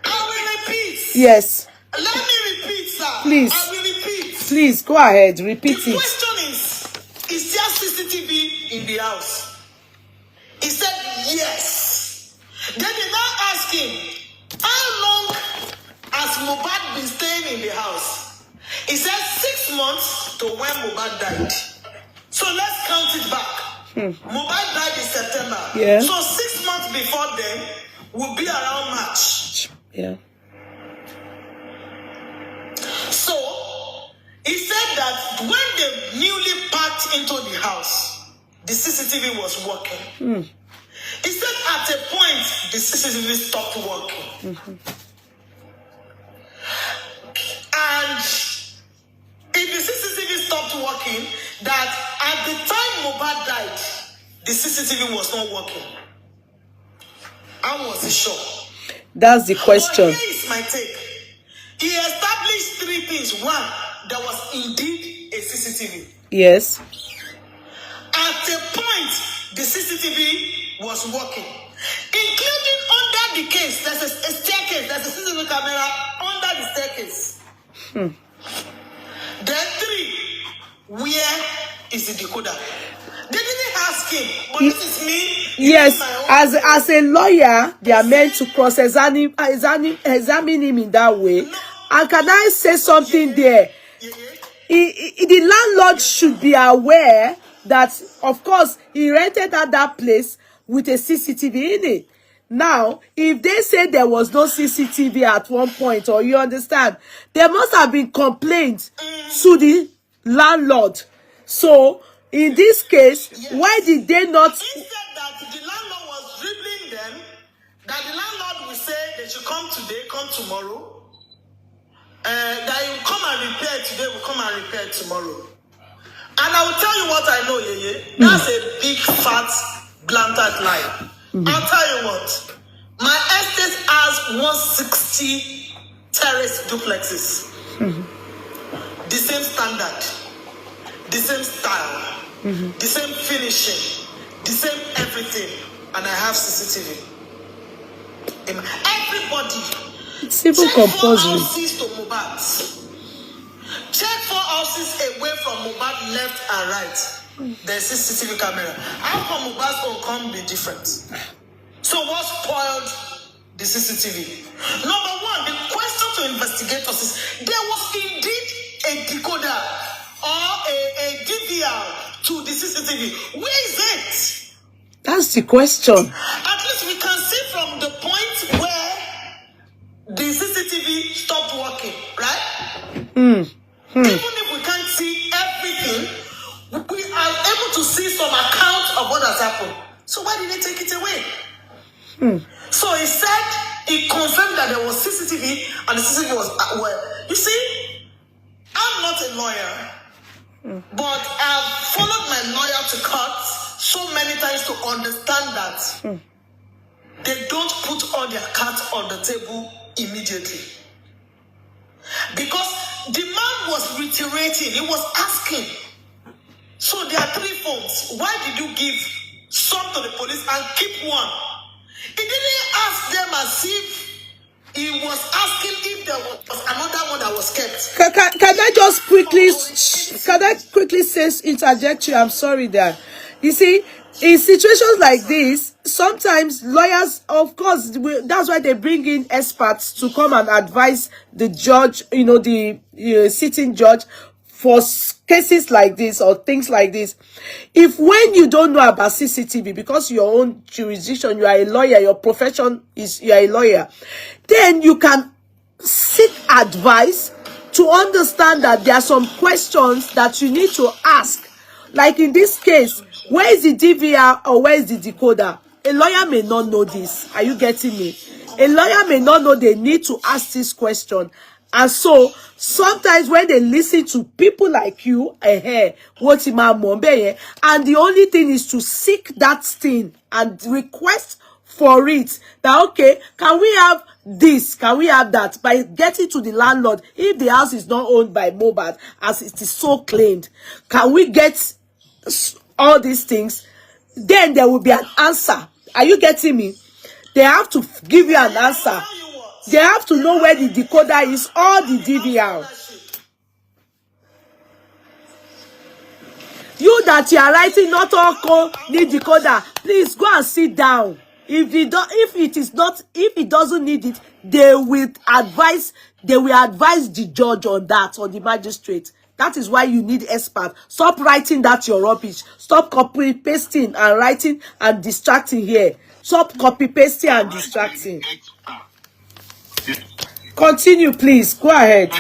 I will repeat. Yes. Let me repeat, sir. Please. I will repeat. Please go ahead. Repeat it. The question is there CCTV in the house? He said yes. Then they now ask him, how long has Mohbad been staying in the house? He said 6 months to when Mohbad died. So let's count it back. Mohbad died in September. Yeah. So 6 months before then will be around March. Yeah. So he said that when they newly packed into the house, the CCTV was working. He said at a point the CCTV stopped working. And if the CCTV stopped working, that at the time Mohbad died, the CCTV was not working. How was he sure? That's the question. But here is my take. He established 3 things. One, there was indeed a CCTV. Yes. At a point, the CCTV was working. Including under the case, there's a staircase, there's a CCTV camera under the staircase. Then 3, where is the decoder? They didn't ask him, but this is me. Yes, as a lawyer, they are meant to cross-examine him in that way. No. And can I say something there? The landlord should be aware that, of course, he rented at that place with a CCTV in it. Now, if they say there was no CCTV at one point, or you understand, there must have been complaints to the landlord. So, in this case, why did they not? He said that the landlord was dribbling them, that the landlord will say they should come today, come tomorrow. That he will come and repair today, will come and repair tomorrow. And I will tell you what I know, Yeye. That's a big, fat, planted lie. I'll tell you what. My estate has 160 terrace duplexes. The same standard, the same style, the same finishing, the same everything. And I have CCTV. Everybody. It's even Check 4 compulsory. houses to Mohbad. Check 4 houses away from Mohbad, left and right. There's a CCTV camera. How come Mohbad's going to come be different? So what spoiled the CCTV? Number 1, the question to investigators is, there was indeed a decoder or a DVR to the CCTV. Where is it? That's the question. At least we can see from the point where the CCTV stopped working, right? Even if we can't see everything, we are able to see some account of what has happened. So why did they take it away? So he said, he confirmed that there was CCTV and the CCTV was well. You see, I'm not a lawyer, but I've followed my lawyer to court so many times to understand that they don't put all their cards on the table immediately. Because the man was reiterating, he was asking. So there are 3 phones. Why did you give some to the police and keep one? He didn't ask them as if he was asking if there was another one that was kept. Can I just quickly say, interject you? I'm sorry there. You see, in situations like this, sometimes lawyers, of course, that's why they bring in experts to come and advise the judge, the sitting judge, for cases like this or things like this. If when you don't know about CCTV, because your own jurisdiction, you are a lawyer, your profession is you are a lawyer, then you can seek advice to understand that there are some questions that you need to ask. Like in this case, where is the DVR or where is the decoder? A lawyer may not know this. Are you getting me? A lawyer may not know they need to ask this question. And so, sometimes when they listen to people like you, and the only thing is to seek that thing and request for it. That, okay, can we have this? Can we have that? By getting to the landlord, if the house is not owned by Mohbad, as it is so claimed, can we get all these things? Then there will be an answer. Are you getting me? They have to give you an answer. They have to know where the decoder is or the DVR. You that you are writing not all need decoder, please go and sit down. If it doesn't need it, they will advise the judge on that, or the magistrate. That is why you need expert. Stop writing that your rubbish. Stop copy pasting and writing and distracting here. Stop copy pasting and distracting. Continue, please. Go ahead.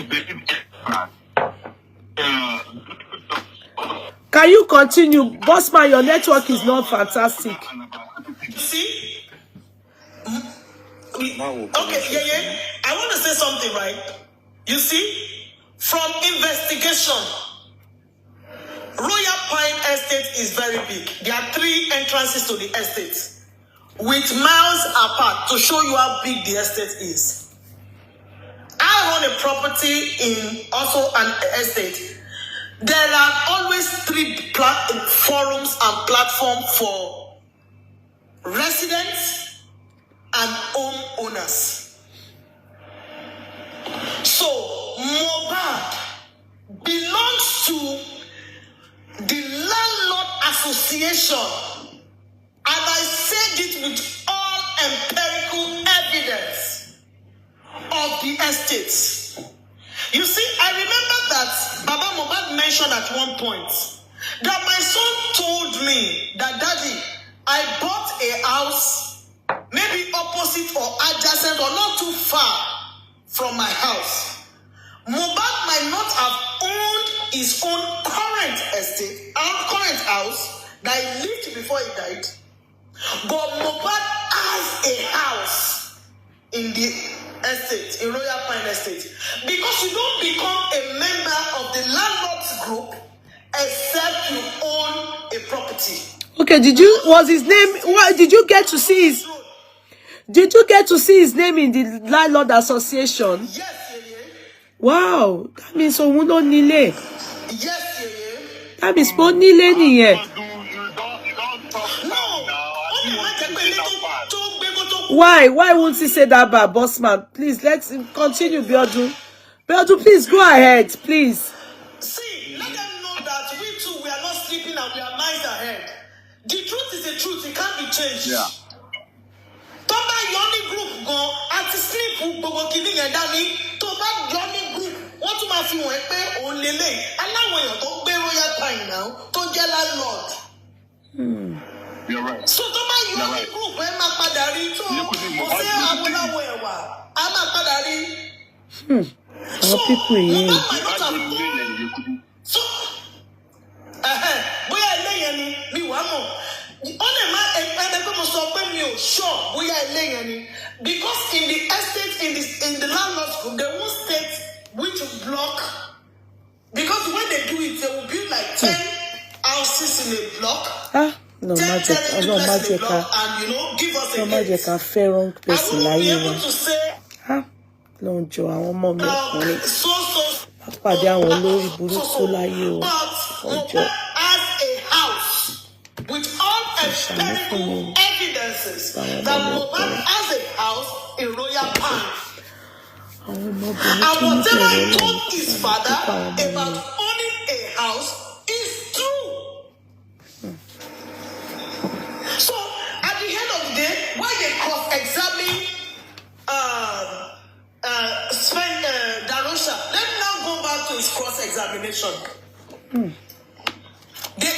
Can you continue? Bossman, your network is not fantastic. See? Okay, yeah. I want to say something, right? You see? From investigation, Royal Pine Estate is very big. There are 3 entrances to the estate with miles apart to show you how big the estate is. I own a property in also an estate. There are always 3 forums and platforms for residents and homeowners. So, Mohbad belongs to the Landlord Association, and I said it with all empirical evidence of the estates. You see, I remember that Baba Mohbad mentioned at one point that my son told me that, Daddy, I bought a house maybe opposite or adjacent or not too far from my house. Mohbad might not have owned his own current estate, current house that he lived before he died, but Mohbad has a house in the estate, in Royal Pine Estate, because you don't become a member of the landlord's group except you own a property. Okay, did you get to see his name in the Landlord Association? Yes, Yeye. Wow, that means òun ló nílé. Yes, Yeye. That means pé ó nílé nìyẹn. Why won't he say that bad, Bossman? Please, let's continue, Biodun. Biodun, please go ahead, please. See, let them know that we too, we are not sleeping and we are miles ahead. The truth is the truth, it can't be changed. Yeah. Toba Yoni group go at sleep Gbogbo kini yẹn dání. Toba Yoni group, wọ́n tún máa fi wọ́n pé òun lélẹ̀. Aláwọ̀ èèyàn tó gbé Royal Pine now, tó jẹ́ landlord. You're right. So Toba Yoni group ẹ máa padà rí tó kò sí àwòláwọ̀ ẹ̀wà, a máa padà rí. So people here. So, bóyá ilé yẹn ni mi wá mọ̀. Ó lè má ẹgbẹ́ pé mo sọ pé mi ò sure bóyá ilé yẹn ni, because in the estate in the landlord's group they won't state which block, because when they do it they will build like 10 houses in a block. No magic, and give us a no magic. I fair wrong person I won't be like able to say. Lọ́n jọ àwọn ọmọ mi ọkùnrin pàdé àwọn olórí burúkú láyé o ọjọ́ as a house with all empirical evidences that Mohbad has a house in Royal Pine, and whatever he told his father about owning a house is true. So at the end of the day, why they cross-examine Darosha? Let me now go back to his cross-examination.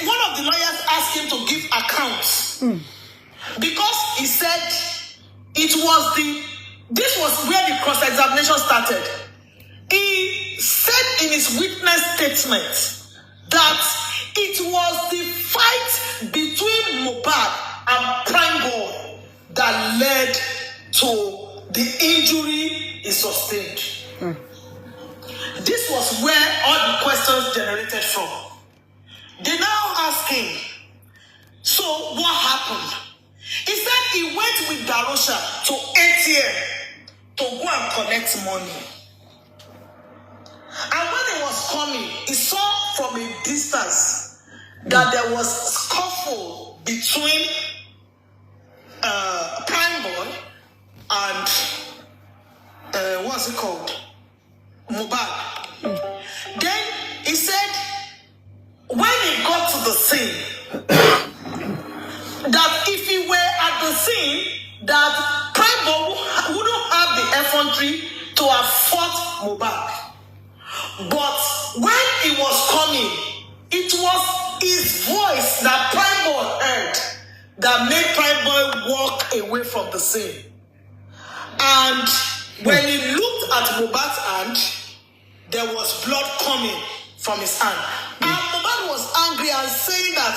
One of the lawyers asked him to give accounts because he said this was where the cross-examination started. He said in his witness statement that it was the fight between Mohbad and Prime Boy that led to the injury he sustained. This was where all the questions generated from. They now ask him, so what happened? He said he went with Darosha to ATM to go and collect money. And when he was coming, he saw from a distance that there was scuffle between Prime Boy and what's it called? Mohbad. Then he said when he got to the scene that if he were at the scene, that Prime wouldn't have the effrontery to have fought Mohbad. But when he was coming, it was his voice that Prime Boy heard that made Prime Boy walk away from the scene. And when he looked at Mohbad's hand, there was blood coming from his hand. And Mohbad was angry and saying that,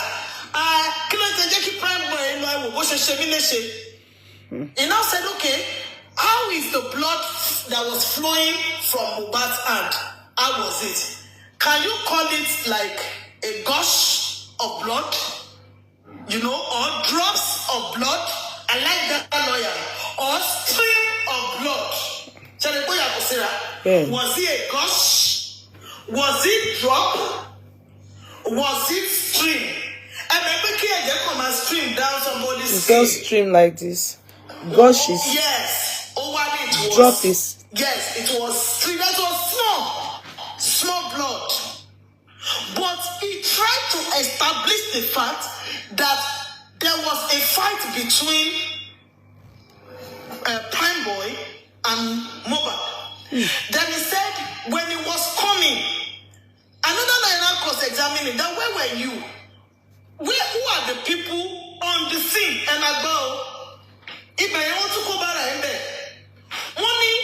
he now said, okay, how is the blood that was flowing from Mohbad's hand? How was it? Can you call it like a gush of blood? You know, or drops of blood? I like that lawyer. Or stream of blood. Yeah. Was it a gush? Was it drop? Was it stream? And maybe can come and stream down somebody's skin. Just stream like this. Gush is. Yes. Over it was. Drop is. Yes, it was stream. That was small blood. But he tried to establish the fact that there was a fight between Prime Boy and Mohbad. Then he said, when he was coming, another line cross-examining, that where were you? Who are the people on the scene? And I go, if I want to go back in there, money,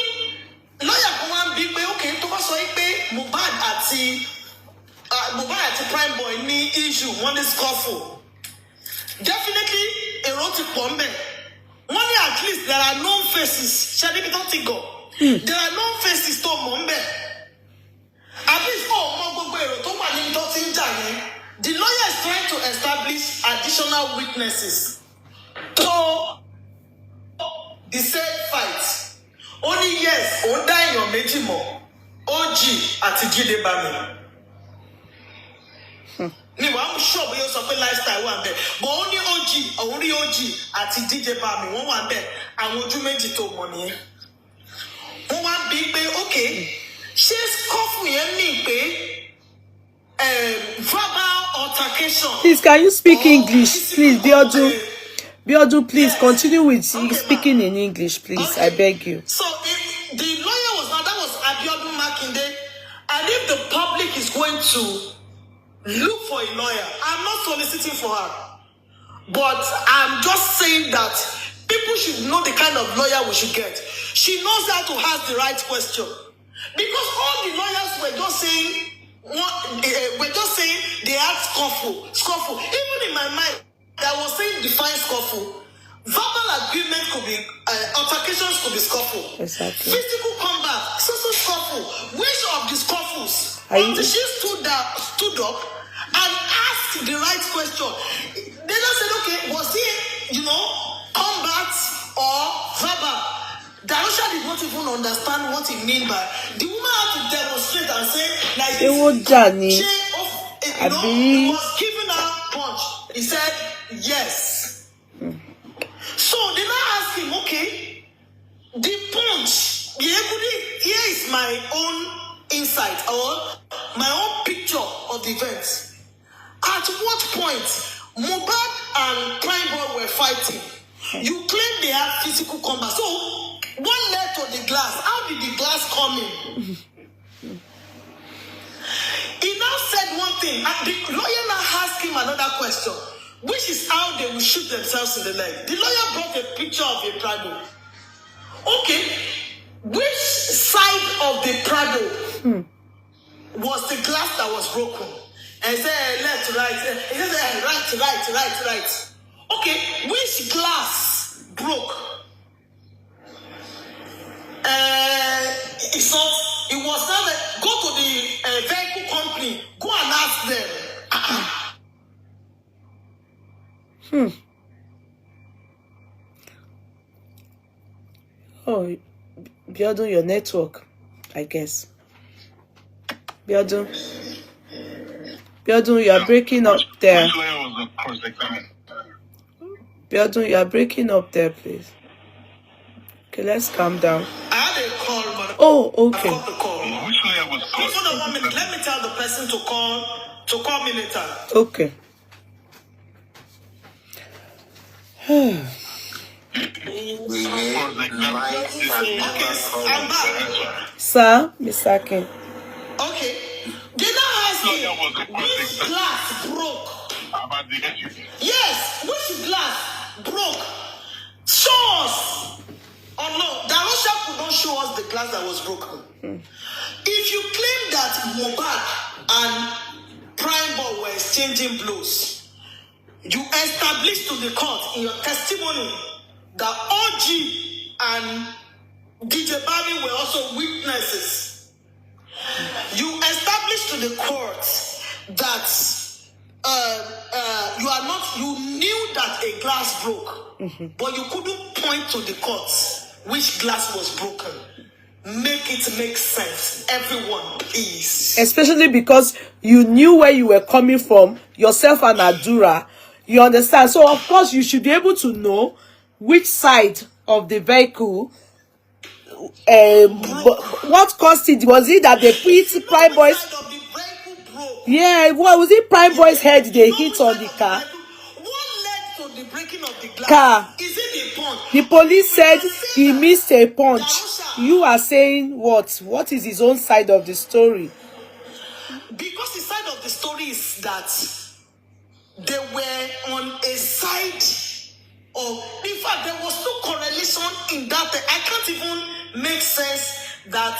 lawyer come and be okay, to pass away, Mohbad at Prime Boy, ni issue, one is scuffle. Definitely erotic bombe. Money at least there are known faces. Shall we don't think go? There are known faces to bombe. At least the lawyer is trying to establish additional witnesses to the said fight. Only yes, on dying your Mejimo, OG at Jide Bami. I'm sure we also pay lifestyle one day, but only OG at DJ Bami, one day, I want to make it to money. One big pay, okay. She's coffee and me pay verbal altercation. Please, can you speak English? Please, Biodu, please continue with speaking in English, please. I beg you. So if the lawyer was now, that was Abiodun Makinde, and if the public is going to look for a lawyer, I'm not soliciting for her, but I'm just saying that people should know the kind of lawyer we should get. She knows how to ask the right question, because all the lawyers were just saying they had scuffle. Even in my mind, I was saying define scuffle. Verbal agreement could be altercations could be scuffle. Exactly. Physical combat, social scuffle. Which of the scuffles? Until she stood up and asked the right question. They just said, okay, was it, combat or verbal? Darosha did not even understand what it meant by. The woman had to demonstrate and say, like, he was giving her punch. He said, yes. So they now ask him, okay, the punch, here is my own insight or my own picture of the events. At what point Mohbad and Prime Boy were fighting? You claim they had physical combat. So what led to the glass? How did the glass come in? He now said one thing, and the lawyer now asked him another question, which is how they will shoot themselves in the leg. The lawyer brought a picture of a Prado. Okay, which side of the Prado was the glass that was broken? And he said left, right. He said right. Okay, which glass broke? It was now that go to the vehicle company, go and ask them. Oh, Biodu, your network, I guess. Biodu, you are breaking up there. Biodu, you are breaking up there, please. Okay, let's calm down. I had a call, but oh, okay. I got the call. Hold on 1 minute. Let me tell the person to call me later. Okay. I'm back. Sir, Mr. Akin. Okay. They now ask me, which glass broke? Yes, which glass broke? Show us. Oh no, Darosha could not show us the glass that was broken. If you claim that Mohbad and Prime Boy were exchanging blows, you established to the court in your testimony that OG and DJ Bobby were also witnesses. You established to the court that you knew that a glass broke, but you couldn't point to the court which glass was broken. Make it make sense, everyone, please. Especially because you knew where you were coming from, yourself and Adura. You understand? So, of course, you should be able to know which side of the vehicle, what caused it. Was it that they hit Prime Boys? Yeah, what was it? Prime Boys' head they hit on the car. What led to the breaking of the glass? Car. Is it a punch? The police said he missed a punch. You are saying what? What is his own side of the story? Because the side of the story is that they were on a side of, in fact, there was no correlation in that. I can't even make sense that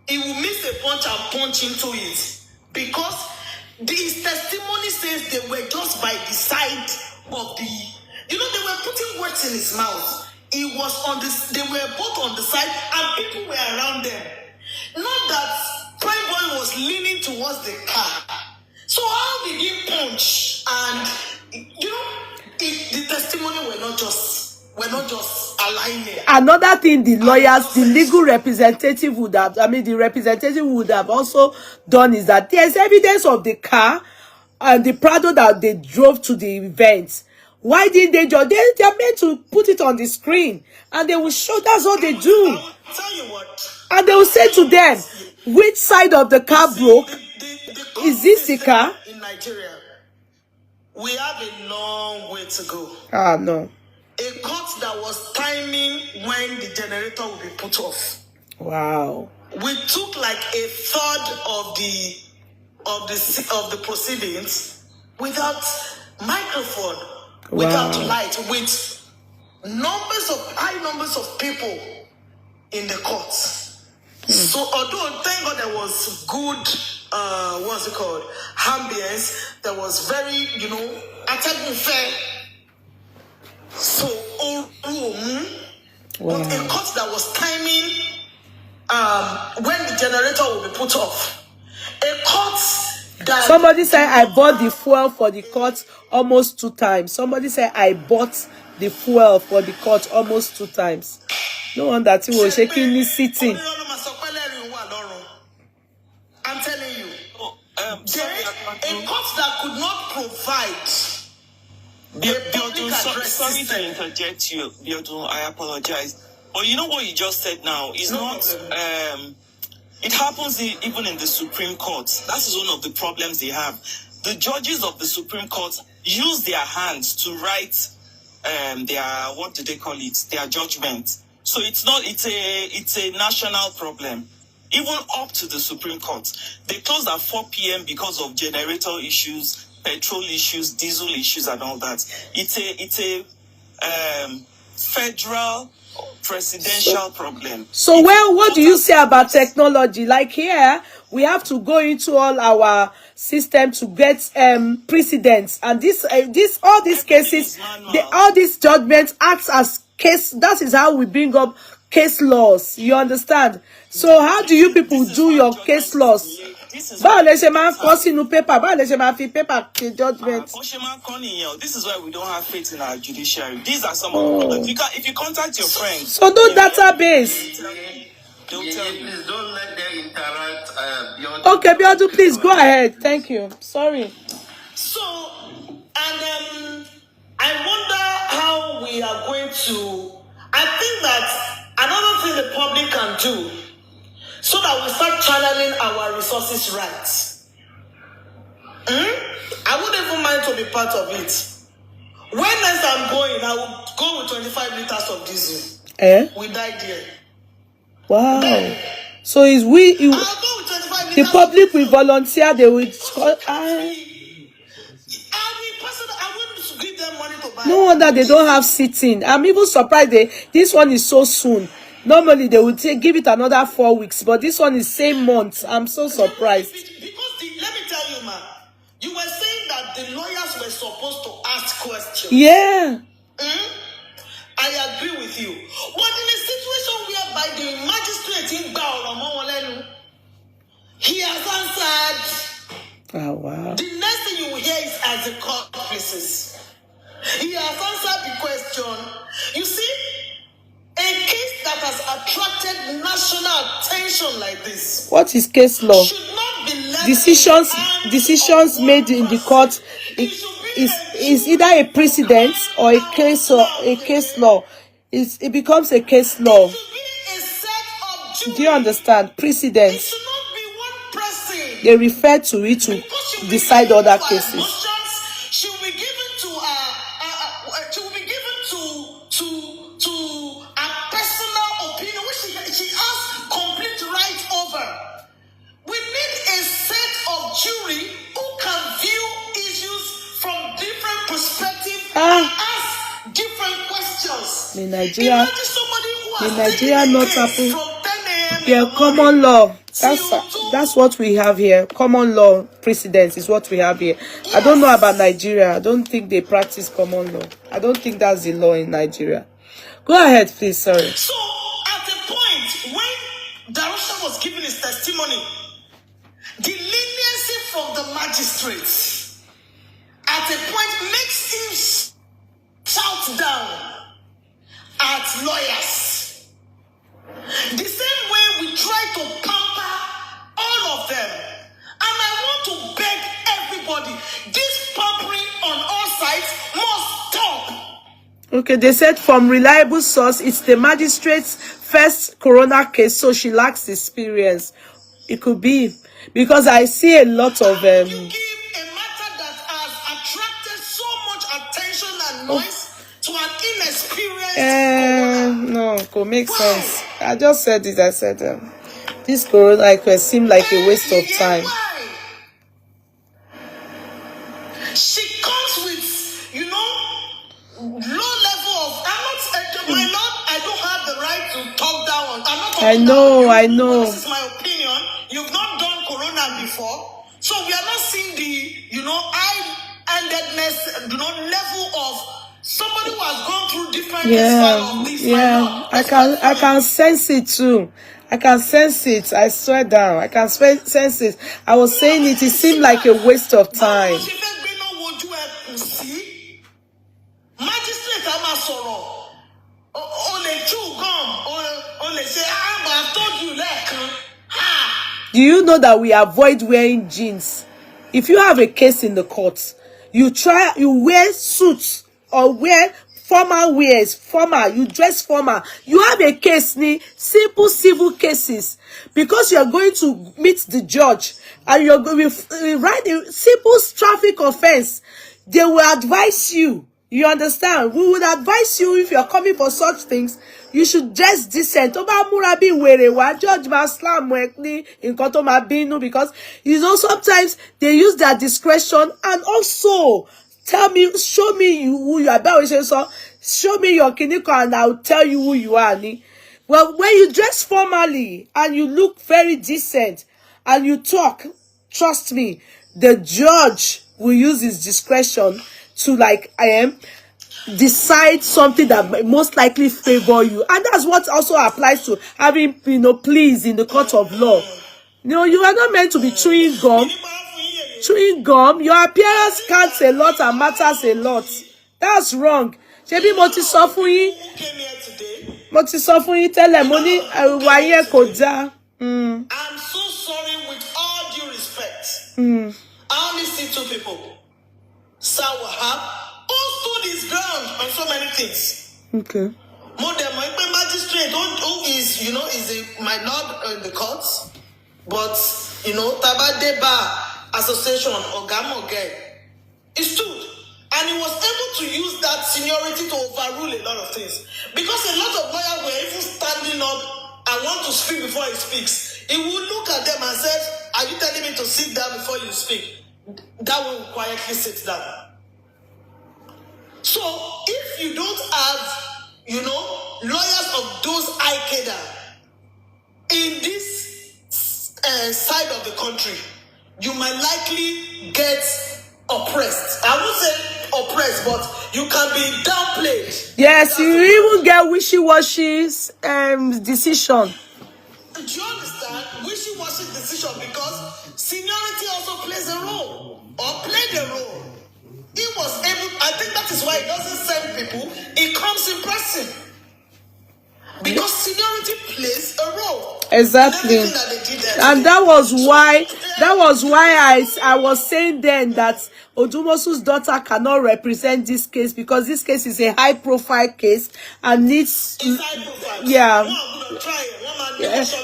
he will miss a punch and punch into it. Because his testimony says they were just by the side of the, they were putting words in his mouth. He was on this, they were both on the side and people were around them. Not that Prime Boy was leaning towards the car. So how did he punch? And the testimony were not just aligning. Another thing the lawyers, the legal representative would have, the representative would have also done is that there's evidence of the car and the Prado that they drove to the event. Why didn't they just, they are meant to put it on the screen and they will show, that's what they do. I will tell you what. And they will say to them, which side of the car broke? Is this the car? In Nigeria, we have a long way to go. Ah, no. A court that was timing when the generator will be put off. Wow. We took like a third of the proceedings without microphone, without light, with high numbers of people in the court. So although thank God there was good ambience, there was very, attacking fair. So but a court that was timing when the generator will be put off. A court that somebody said I bought the fuel for the court almost 2 times. Somebody said I bought the fuel for the court almost 2 times. No one that he was shaking me sitting. I'm telling you, a court that could not provide. Sorry to interject you, Biodun, I apologize. But you know what you just said now is it happens even in the Supreme Court. That is one of the problems they have. The judges of the Supreme Court use their hands to write their judgment. So it's a national problem. Even up to the Supreme Court. They close at 4 p.m. because of generator issues, petrol issues, diesel issues, and all that. It's a federal presidential problem. So what do you say about technology? Like here, we have to go into all our system to get precedents, and all these cases, all these judgments acts as case. That is how we bring up case laws. You understand? So how do you people do your case laws? This is why we don't have faith in our judiciary. These are some of the problems. If you contact your friends. So no database. They'll tell you. Please don't let them interact. Okay, Biodu, please go ahead. Thank you. Sorry. So, and I wonder how we are going to. I think that another thing the public can do, so that we start channeling our resources right. I wouldn't even mind to be part of it. When next I'm going, I will go with 25 liters of diesel. We died there. Wow. Then, So is I'll go with 25 liters. the public will volunteer, they will I wouldn't give them money to buy. no wonder they don't have sitting. I'm even surprised this one is so soon. Normally they would give it another 4 weeks, but this one is same month. I'm so surprised. Because let me tell you, man, you were saying that the lawyers were supposed to ask questions. Yeah. I agree with you. But in a situation whereby the magistrate in Baola, he has answered. Oh, wow. The next thing you will hear is as the court places. He has answered the question. You see, a case that has attracted national attention like this. What is case law? Should not be left Decisions made in the court is either a precedent or a case law. It becomes a case law. It should be a set of Do you understand? Precedent. It should not be one person. They refer to it to decide other cases. She will be given to a personal opinion, which she has complete right over. We need a set of jury who can view issues from different perspectives and ask different questions. In Nigeria, not happen. Yeah, common law. That's what we have here. Common law precedence is what we have here. I don't know about Nigeria. I don't think they practice common law. I don't think that's the law in Nigeria. Go ahead, please. Sorry. So, at a point when Darosha was giving his testimony, the leniency from the magistrates at a point makes him shout down at lawyers. The same way we try to pamper all of them. And I want to beg everybody, this pampering on all sides must stop. Okay, they said from reliable source, it's the magistrate's first corona case, so she lacks experience. It could be because I see a lot of You give a matter that has attracted so much attention and noise to an inexperienced no, could make sense. I just said this. I said this corona seemed like a waste of time. Why? She comes with, low level of. My lord, I don't have the right to talk down. I'm not talking down. I know. This is my opinion. You've not done corona before, so we are not seeing the, high-handedness, level of somebody who has gone through different of this. I can sense it too. I can sense it. I swear down. I can sense it. I was saying it seemed like a waste of time. Do you know that we avoid wearing jeans? If you have a case in the court, you wear suits or wear formal wears, you dress formal. You have a case, simple civil cases, because you are going to meet the judge and you're going to write a simple traffic offense. They will advise you. You understand? We would advise you, if you're coming for such things, you should dress decent. Judge because sometimes they use their discretion, and also show me who you are. Show me your kiniko and I'll tell you who you are. Well, when you dress formally and you look very decent and you talk, trust me, the judge will use his discretion to decide something that most likely favor you. And that's what also applies to having pleas in the court of law. You are not meant to be chewing gum. Your appearance counts a lot and matters a lot. That's wrong. Shebi mo ti sọ fún yín tẹ́lẹ̀, mo ní ìwà yẹn kò dáa. I'm so sorry with all due respect. I only see two people. Sawahab, who stood his ground on so many things. Okay. My magistrate, who is, my lord in the courts, but, Tabade Bar Association, Ogamoge, he stood. And he was able to use that seniority to overrule a lot of things. Because a lot of lawyers were even standing up and want to speak before he speaks. He would look at them and say, are you telling me to sit down before you speak? That one will quietly sit down. So if you don't have, lawyers of those Al-Qaeda in this side of the country, you might likely get oppressed. I won't say oppressed, but you can be downplayed. Yes, you even get wishy-washy decision. Do you understand? Wishy-washy decision, because seniority also plays a role, or played a role. He was able, I think that is why he doesn't send people, he comes in person. Because seniority plays a role. Exactly. And that was why I was saying then that Odumosu's daughter cannot represent this case, because this case is a high profile case and needs yeah.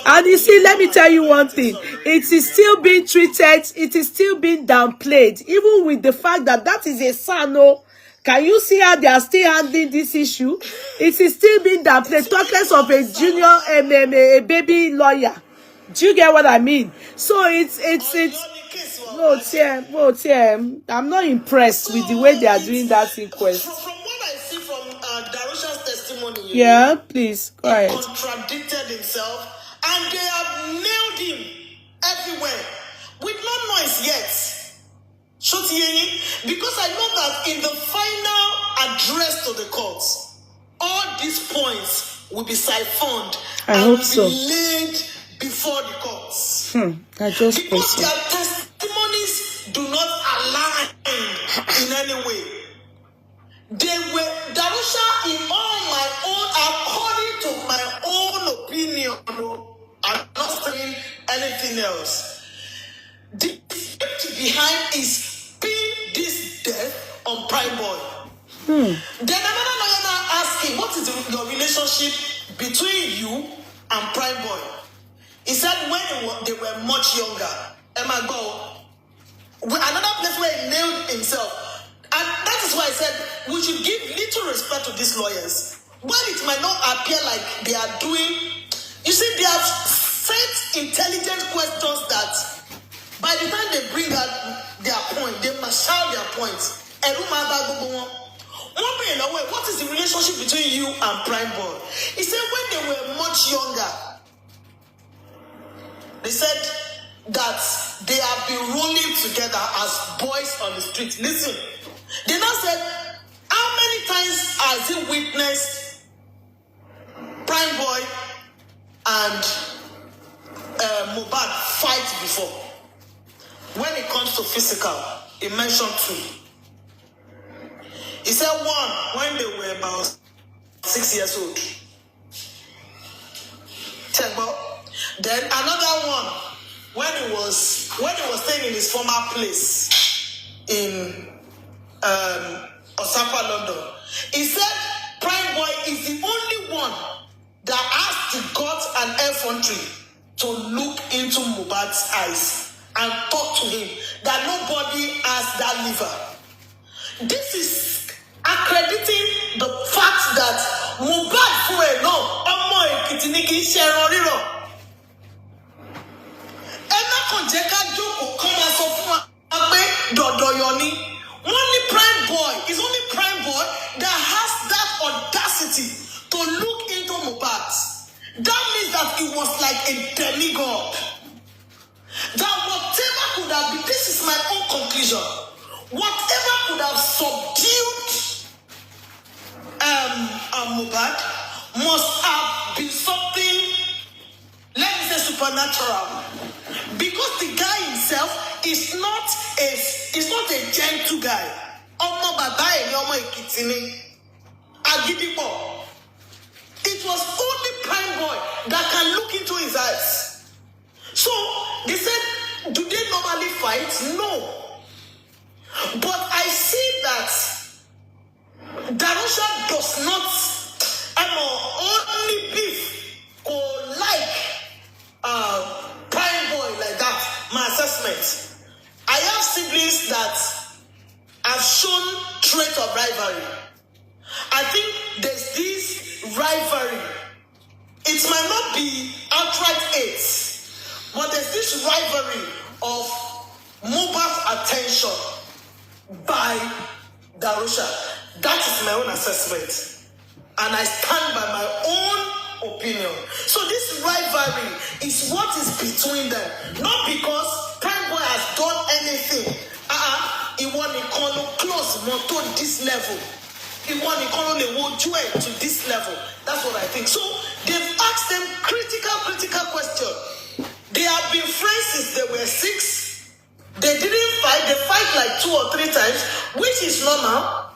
And you see, let me tell you one thing, it is still being treated, it is still being downplayed, even with the fact that that is a son. Can you see how they are still handling this issue? It is still being downplayed. Talk less of a junior, a baby lawyer. Do you get what I mean? So it's I'm not impressed with the way they are doing that inquest. From what I see from Darosha's testimony, yeah, please go ahead. He contradicted himself, and they have nailed him everywhere with no noise yet. Because I know that in the final address to the courts, all these points will be siphoned and be laid before the courts. Because their testimonies do not align in any way. They were Darosha in according to my own opinion. I'm not saying anything else. The script behind is this death on Prime Boy. Then another lawyer now asking, what is your relationship between you and Prime Boy? He said when they were much younger. Emma go. Another place where he nailed himself. And that is why I said we should give little respect to these lawyers. While it might not appear like they are doing, you see, they have set intelligent questions that by the time they bring out their point, they must shout their points. What is the relationship between you and Prime Boy? He said when they were much younger, they said that they have been rolling together as boys on the street. Listen, they now said, how many times has he witnessed Prime Boy and Mohbad fight before? When it comes to physical, he mentioned 2. He said one when they were about 6 years old. Then another one when he was staying in his former place in Osaka, London. He said Prime Boy is the only one that has the guts and effrontery to look into Mohbad's eyes and talk to him, that nobody has that liver. This is accrediting the fact that Mohbad fún ẹ náà ọmọ Èkìtì ní kì í ṣe ẹran rírọ̀. Ẹ má kàn jẹ́ ká jókòó kán máa sọ fún wa pé dọ̀dọ̀yọ̀ ni. Only Prime Boy is only Prime Boy that has that audacity to look into Mohbad. That means that he was like a demigod. That whatever could have been, this is my own conclusion, whatever could have subdued Mohbad must have been something, let me say, supernatural. Because the guy himself is not a gentle guy. Ọmọ bàbá ẹ̀ ni ọmọ Èkìtì ni. Agidigbo. It was only Prime Boy that can look into his eyes. So they said, do they normally fight? No. But I see that Darosha does not only beef or like Prime Boy like that. My assessment. I have siblings that have shown traits this rivalry of Mohbad's attention by Darosha, that is my own assessment. And I stand by my own opinion. So this rivalry is what is between them. Not because Prime Boy has done anything. He want to close more to this level. He want to this level. That's what I think. So they've asked them critical question. They have been friends since they were 6. They didn't fight. They fight like 2 or 3 times, which is normal.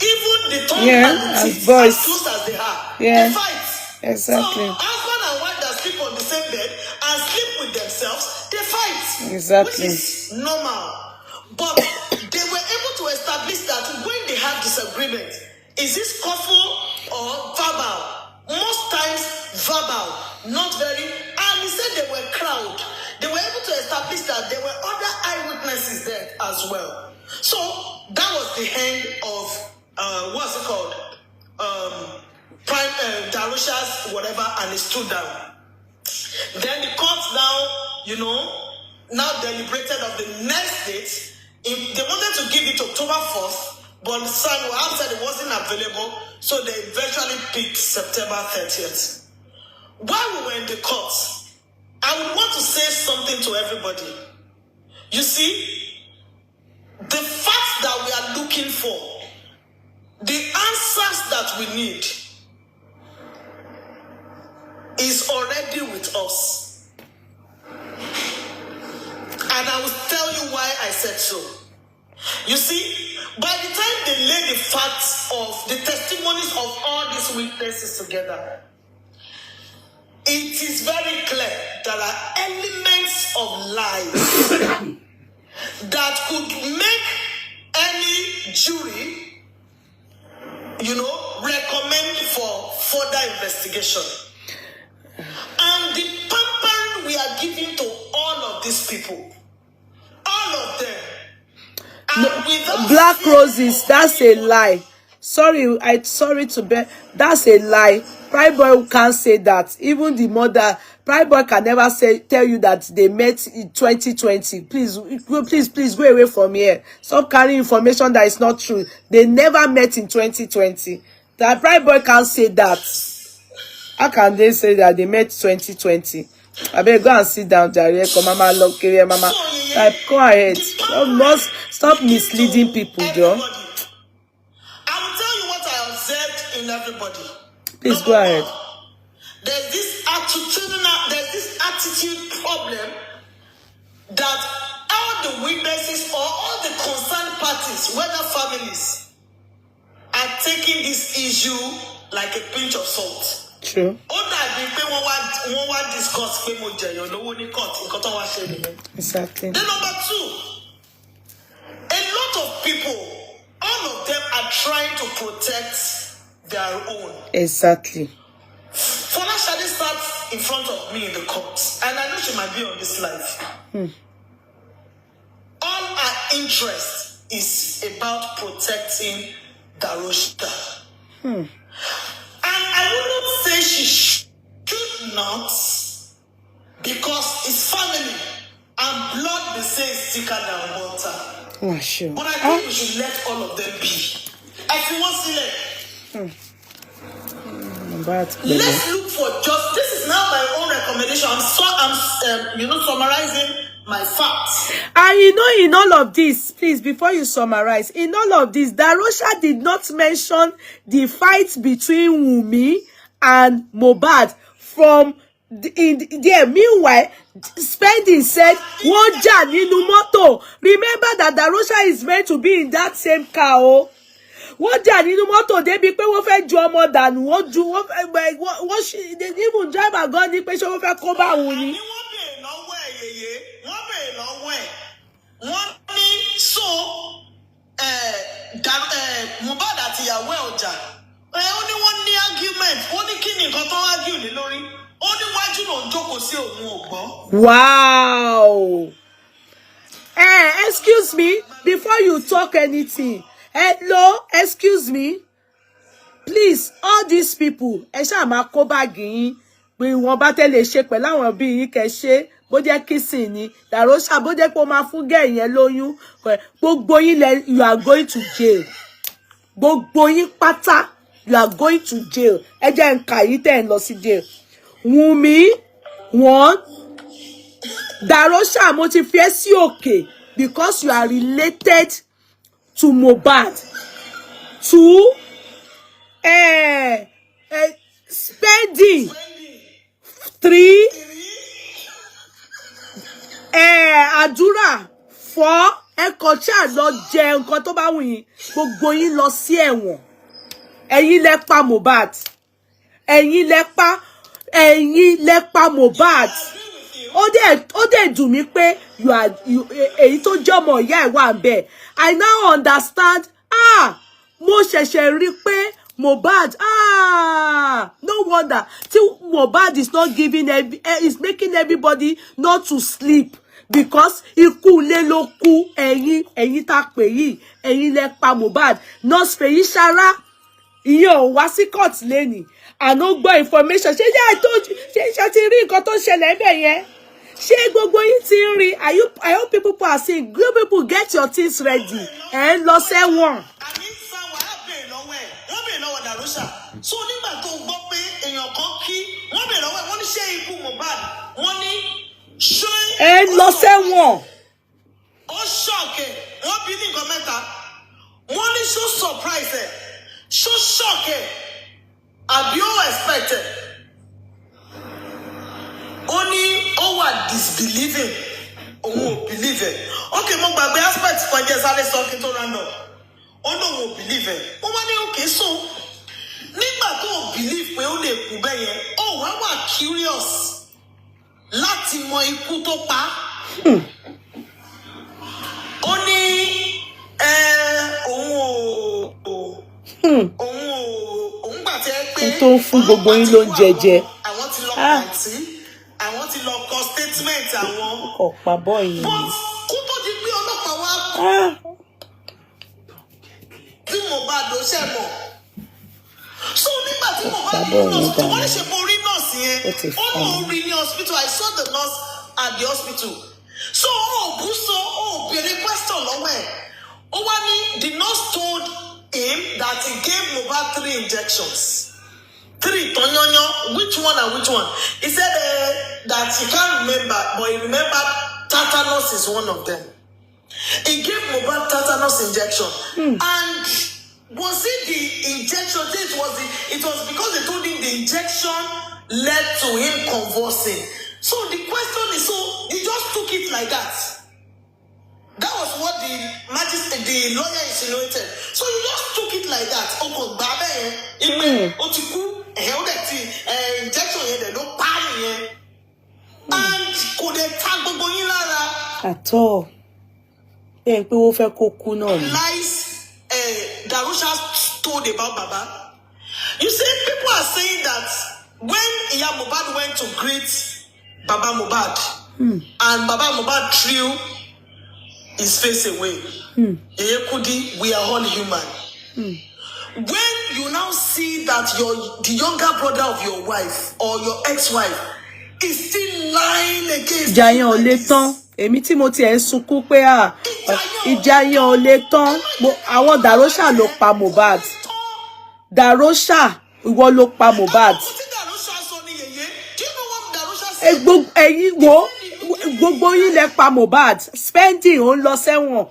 Even the tongue and the teeth, as close as they are, they fight. Exactly. So husband and wife that sleep on the same bed and sleep with themselves, they fight. Exactly. Which is normal. But they were able to establish that when they have disagreement, is this scuffle or verbal? Most times verbal, not very. And he said they were crowd. They were able to establish that there were other eyewitnesses there as well. So that was the end of what's it called? Darosha's whatever, and he stood down. Then the court now deliberated of the next date. If they wanted to give it October 4th, but Samuel said it wasn't available, so they eventually picked September 30th. While we were in the court, I would want to say something to everybody. You see, the facts that we are looking for, the answers that we need, is already with us. And I will tell you why I said so. You see, by the time they lay the facts of the testimonies of all these witnesses together, it is very clear there are elements of lies that could make any jury, recommend for further investigation. And the pampering we are giving to all of these people, all of them. Black roses, that's a lie. Sorry to bear. That's a lie. Prime Boy can't say that. Even the mother, Prime Boy can never tell you that they met in 2020. Please go away from here. Stop carrying information that is not true. They never met in 2020. That Prime Boy can't say that. How can they say that they met 2020? I better go and sit down, Jare. Come, Mama, love, career, Mama. Go ahead. Stop misleading people, Joe. I will tell you what I observed in everybody. Please go ahead. There's this attitude problem that all the witnesses or all the concerned parties, whether families, are taking this issue like a pinch of salt. True. Exactly. Then number 2, a lot of people, all of them are trying to protect their own. Exactly. Shadi starts in front of me in the court, and I know she might be on this live. All our interest is about protecting Darosha. And I would not say she should not, because it's family and blood, they say, is thicker than water. Oh, sure. But I think we should let all of them be. If you want to let's look for just. This is now my own recommendation. I'm summarizing my facts. And in all of this, please, before you summarize, in all of this, Darosha did not mention the fight between Wunmi and Mohbad from there. Meanwhile, Spending said, "Woja nínú mọ́tò." Remember that Darosha is meant to be in that same car. Oh, Woja nínú mọ́tò débi pé wọ́n fẹ́ ju ọmọ dànù. They even driver gan ní pé ṣé wọ́n fẹ́ kó bá òun ni. Mohbad àti ìyàwó ẹ̀ ọjà. Ó ní wọ́n ní argument. Ó ní kí ni nǹkan tó argue lé lórí. Ó ní wájú ló ń jókòó sí òun ò gbọ́. Wow. Excuse me, before you talk anything. Hello, excuse me. Please, all these people, ẹ ṣáà máa kó báàgì yín. Pé wọ́n bá tẹ́lẹ̀ ṣe pẹ̀lú àwọn bí yín kẹ́ ṣe. bó jẹ́ kissing ni Darosha bó jẹ́ pé ó máa fún gẹ́ yẹn lóyún gbogbo yín lẹ you are going to jail gbogbo yín pátá you are going to jail ẹ jẹ́ n kà yí tẹ́ ń lọ sí jail Wunmi one Darosha mo ti fi ẹ́ sí òkè because you are related to Mohbad two spending three Adura four ẹkọ̀ṣà lọ jẹ nǹkan tó bá wù yín gbogbo yín lọ sí ẹ̀wọ̀n ẹ̀yin lẹ pa Mohbad ẹ̀yin lẹ pa Mohbad ó dẹ̀ dùn mí pé èyí tó jẹ́ ọmọ ìyá ẹ̀ wà bẹ́ẹ̀ I now understand mo ṣẹ̀ṣẹ̀ rí pé Mohbad no wonder till Mohbad is not giving is making everybody not to sleep because ikú ilé ló kú ẹ̀yin tá pè yìí ẹ̀yin lẹ pa Mohbad nurse Fèyí Ṣará ìyẹn ò wá sí court lẹ́nìí àná gbọ́ information ṣé yá tó ṣe ti rí nǹkan tó ṣẹlẹ̀ bẹ́ẹ̀ yẹn ṣé gbogbo yín ti ń rí I hope people are saying good people get your things ready ẹ̀ ń lọ sẹ́wọ̀n. Darosha so nígbà tó gbọ́ pé èèyàn kan kí wọ́n bèèrè lọ́wọ́ wọ́n ní ṣé ikú Mohbad wọ́n ní ṣé ẹ lọ sẹ́wọ̀n ó ṣọ̀kẹ̀ wọ́n bí ní nǹkan mẹ́ta wọ́n ní ṣó surprise ẹ̀ ṣó ṣọ̀kẹ̀ àbí ó expect ẹ̀ ó ní ó wà disbelieving òun ò believe ẹ̀ okay mo gbàgbé aspect kan jẹ́ sáré sọ kí n tó round up ó lóun ò believe ẹ̀ ó wá ní òkè so nígbà tó o believe pé ó lè kú bẹ́ẹ̀ yẹn ó wá curious láti mọ ikú tó pa ó ní òun gbà tẹ́ pé tó ń fún gbogbo yín ló ń jẹjẹ àwọn ti lọ pàǹtí àwọn ti lọ kọ statement àwọn ọ̀pá bọ́ọ̀yì but kó tó di pé ọlọ́pàá wá tí Mohbad ló ṣẹ̀ mọ̀ so nígbà tí Mohbad ní hospital wọ́n lè ṣe borí nurse yẹn ó lọ rí ní hospital I saw the nurse at the hospital so ó bú so ó béèrè question lọ́wọ́ ẹ̀ ó wá ní the nurse told him that he gave Mohbad 3 injections 3 tonyanyan which one and which one he said that he can't remember but he remembered tetanus is one of them he gave Mohbad tetanus injection and was it the injection? It was because they told him the injection led to him convulsing. So the question is, so he just took it like that. That was what the lawyer insinuated. So he just took it like that. Injection and could they tag gbogbo yín lára? At all. Pé ó fẹ́ kó kú náà ni. Lies Darosha told about Baba. You see, people are saying that when Iya Mohbad went to greet Baba Mohbad and Baba Mohbad threw his face away. Yeye Kudi, we are all human. When you now see that the younger brother of your wife or your ex-wife is still lying against Ìjàyàn ò lè tán. Èmi tí mo ti ẹ̀ sunkún pé Ìjàyàn ò lè tán. Àwọn Darosha ló pa Mohbad. Darosha ìwọ ló pa Mohbad. Gbogbo yín lẹ pa Mohbad. Spending ó ń lọ sẹ́wọ̀n.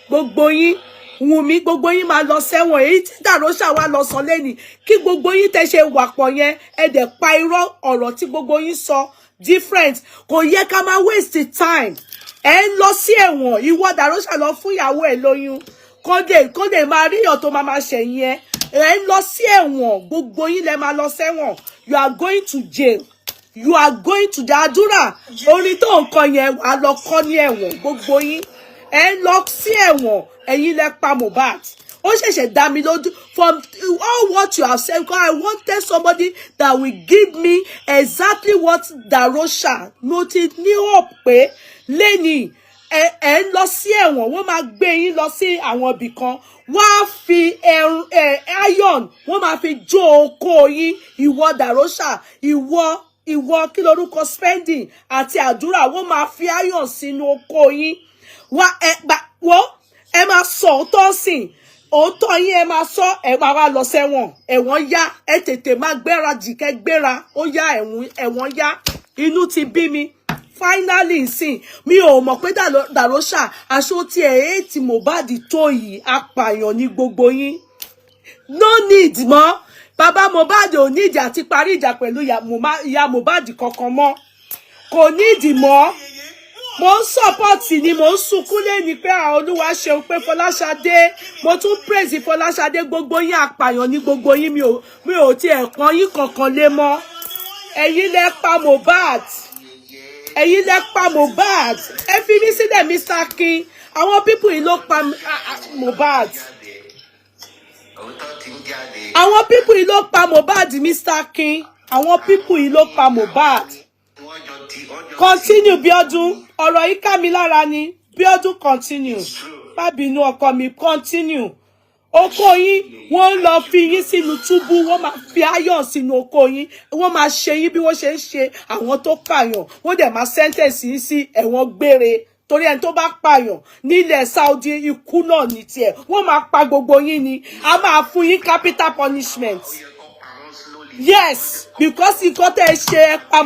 Gbogbo yín Wunmi gbogbo yín máa lọ sẹ́wọ̀n èyí tí Darosha wá lọ sọ lẹ́ni kí gbogbo yín tẹ́ ṣe wàpọ̀ yẹn ẹ dẹ̀ pa irọ́ ọ̀rọ̀ tí gbogbo yín sọ different kò yẹ ká máa waste time ẹ ń lọ sí ẹ̀wọ̀n ìwọ Darosha lọ fún ìyàwó ẹ lóyún kódé máa ríyàn tó máa ṣẹ̀yìn ẹ ń lọ sí ẹ̀wọ̀n gbogbo yín lẹ máa lọ sẹ́wọ̀n you are going to jail you are going to Adura orin tó ń kọ yẹn wà lọ kọ́ ní ẹ̀wọ̀n gbogbo yín ẹ ń lọ sí ẹ̀wọ̀n ẹ̀yin lẹ pa Mohbad ó ṣẹ̀ṣẹ̀ dá mi lójú from all what you have said because I wanted somebody that will give me exactly what Darosha noted ní hope pé lẹ́ni ẹ ń lọ sí ẹ̀wọ̀n wọ́n máa gbé yín lọ sí àwọn ibì kan wọ́n á fi iron wọ́n máa fi jó oko yín ìwọ Darosha ìwọ ìwọ kí lorúkọ spending àti àdúrà wọ́n máa fi iron sínú oko yín wá ẹ máa sọ òótọ́ sìn òótọ́ yín ẹ máa sọ ẹ máa wá lọ sẹ́wọ̀n ẹ̀wọ̀n yá ẹ tètè máa gbéra jìkẹ́ gbéra ó yá ẹ̀wọ̀n yá inú ti bí mi finally nsìn mi ò mọ̀ pé Darosha aṣọ tí ẹ̀ ti Mohbad tó yìí apààyàn ní gbogbo yín no need mọ́ bàbá Mohbad ò ní ìjà àti parí ìjà pẹ̀lú ìyá Mohbad kankan mọ́ kò ní ìdí mọ́ mo ń support ni mo ń sunkún lẹ́ni pé Olúwa ṣeun pé Fọláṣadé mo tún praise Fọláṣadé gbogbo yín apààyàn ní gbogbo yín mi ò tiẹ̀ kan yín kankan lé mọ́ ẹ̀yin lẹ pa Mohbad ẹ̀yin lẹ pa Mohbad ẹ fi mí sílẹ̀ Mr. King àwọn pípù yìí ló pa Mohbad àwọn pípù yìí ló pa Mohbad Mr. King àwọn pípù yìí ló pa Mohbad continue Bíọ́dún ọ̀rọ̀ yìí ká mi lára ni Bíọ́dún continue má bínú ọkọ mi continue oko yín wọ́n lọ fi yín sínú túbú wọ́n máa fi ayọ̀ sínú oko yín wọ́n máa ṣe yín bí wọ́n ṣe ń ṣe àwọn tó pààyàn wọ́n dẹ̀ máa sentence yín sí ẹ̀wọ̀n gbére torí ẹni tó bá pààyàn nílẹ̀ Saudi ikú náà ní tiẹ̀ wọ́n máa pa gbogbo yín ni a máa fún yín capital punishment yes because nǹkan tẹ́ ẹ ṣe ẹ pa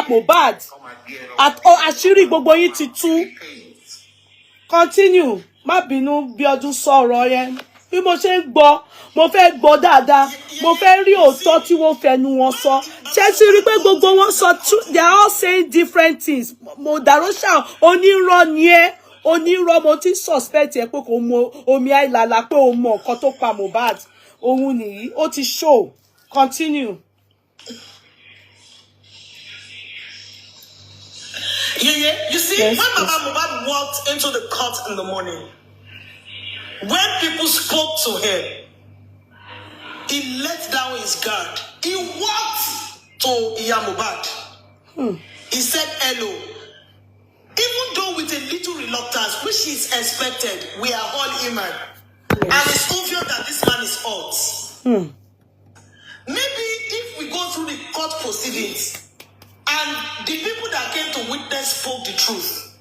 Mohbad àṣírí gbogbo yín ti tú continue má bínú Bíọ́dún sọ̀rọ̀ yẹn bí mo ṣe ń gbọ́ mo fẹ́ gbọ́ dáadáa mo fẹ́ rí òótọ́ tí wọ́n fẹnu wọn sọ ṣé ti rí pé gbogbo wọn sọ they are all saying different things mo Darosha onírọ́ ni ẹ́ onírọ́ mo ti suspect ẹ pé kò mọ omi àìlàlà pé o mọ nǹkan tó pa Mohbad òun nìyí ó ti show continue. Yeye, you see, yes, when Baba Mohbad walked into the court in the morning, when people spoke to him, he let down his guard. He walked to Iya Mohbad. He said hello. Even though with a little reluctance, which is expected, we are all human. Yes. And it's obvious that this man is hurt. Maybe if we go through the court proceedings, and the people that came to witness spoke the truth,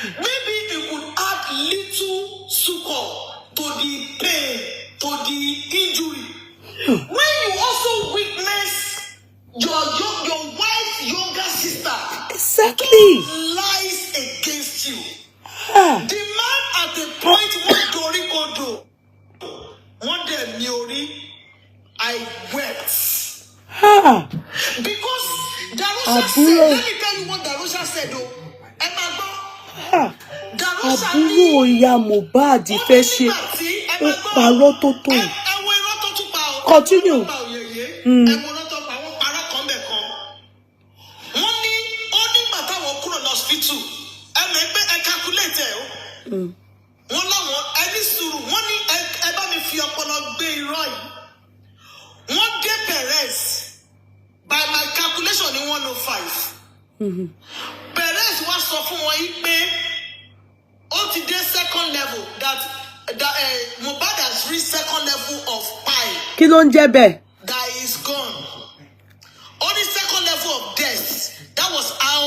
maybe it would add little succor to the pain, to the injury. When you also witness your wife's younger sister, exactly, lies against you. The man at the point one day Miori, I wept. Because Darosha said, let me tell you what Darosha said though. Àbúrò ìyá Mohbad fẹ́ ṣe ó parọ́ tó tó. Continue. Wọ́n láwọn ẹni sùúrù wọ́n ní ẹ bá mi fi ọpọlọ gbé irọ́ yìí. Wọ́n dé Perez by my calculation ní 105. Perez wá sọ fún wọn yìí pé ó ti dé second level that Mohbad has reached second level of pi. Kí ló ń jẹ́ bẹ́ẹ̀? That is gone. Only second level of death. That was how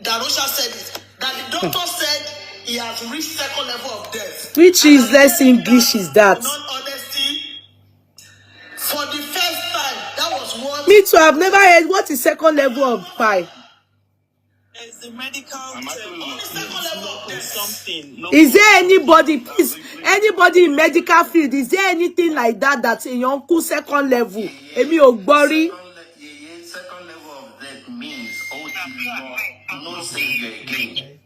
Darosha said it. That the doctor said he has reached second level of death. Which is less English is that? Non-honesty. For the first time, that was what... Me too, I've never heard what is second level of pi. It's the medical term. On the second level of death. Something. Is there anybody, please, anybody in medical field, is there anything like that in your uncle second level? Emi ò gbọ́ rí. Second level of death means no savior again.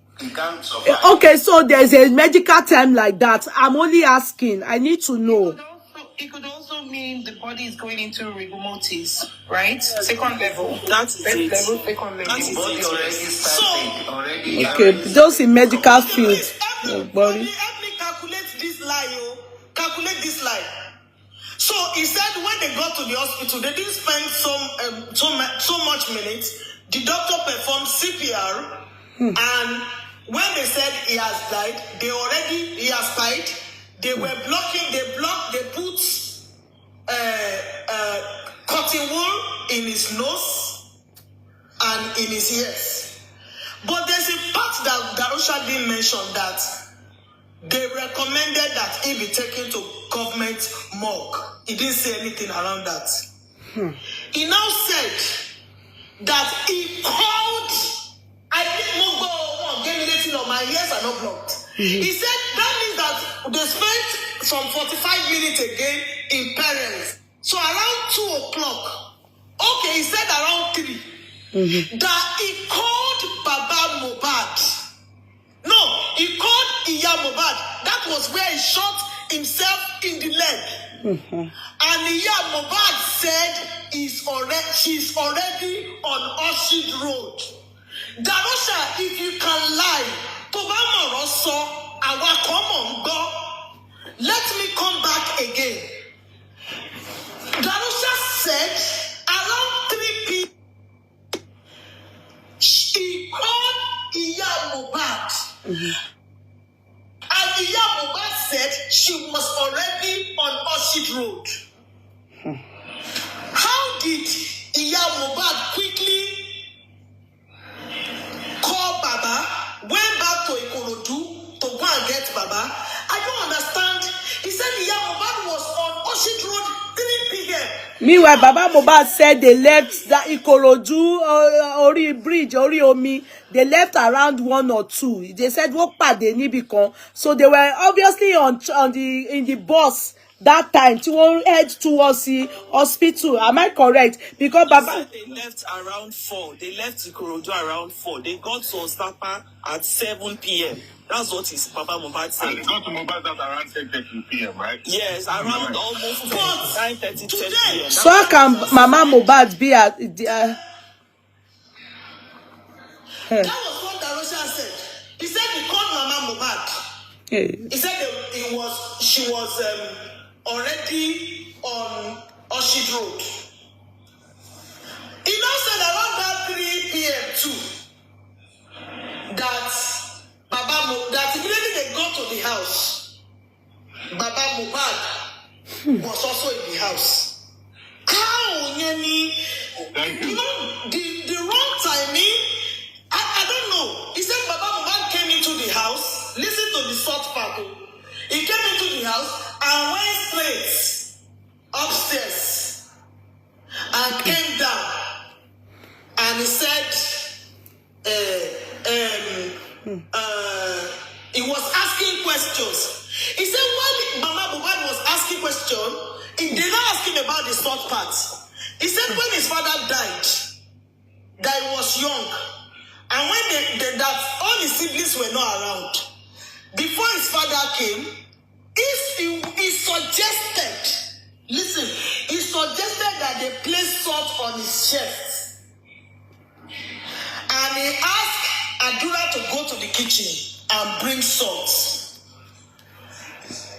Okay, so there's a medical term like that. I'm only asking. I need to know. It could also mean the body is going into rigor mortis, right? Second level. That's it. Level, second level. The body already started. Already. Okay, those in medical field. Help me calculate this lie, calculate this lie. So he said when they got to the hospital, they didn't spend so much minutes. The doctor performed CPR, and when they said he has died, he has died. They were blocking, they put cotton wool in his nose and in his ears. But there's a part that Darosha didn't mention, that they recommended that he be taken to government morgue. He didn't say anything around that. He now said that he called, I think Mogbo gave me anything on my ears are not blocked. He said that means that they spent some 45 minutes again in parents. So around 2 o'clock, okay, he said around 3, that he called Baba Mohbad. No, he called Iya Mohbad. That was where he shot himself in the leg. And Iya Mohbad said she's already on Orchid Road. Darosha, if you can lie, let me come back again. Darosha said around 3 p.m. she called Iya Mohbad. And Iya Mohbad said she was already on Orchid Road. How did Iya Mohbad quickly call Baba, went back to Ikorodu to go and get Baba? I don't understand. He said Iya Mohbad was on Orchid Road 3 p.m. Meanwhile, Baba Mohbad said they left that Ikorodu, Ori Bridge, Ori Omi. They left around 1 or 2. They said what part they need become. So they were obviously in the bus that time to head towards the hospital. Am I correct? Because Baba they left around 4. They left Ikorodu around 4. They got to Ostapa at 7 p.m. That's what his Baba Mohbad said. And they got to Mohbad at around 10:30 p.m., right? Yes, around almost 9:30 p.m. so how can Mama Mohbad be at the That was what Darosha said. He said he called Mama Mohbad. He said she was already on Orchid Road. He now said around that 3 p.m. too, that immediately they got to the house, Baba Mohbad was also in the house. How, you know, the wrong timing, I don't know. He said Baba Mohbad came into the house, listen to the short part. He came into the house and went straight upstairs and came down. And he said, he was asking questions. He said when Mama Mohbad was asking questions, they did not ask him about the short part. He said when his father died, that he was young, and when that all his siblings were not around, before his father came, he suggested, listen, he suggested that they place salt on his chest. And he asked Adura to go to the kitchen and bring salt.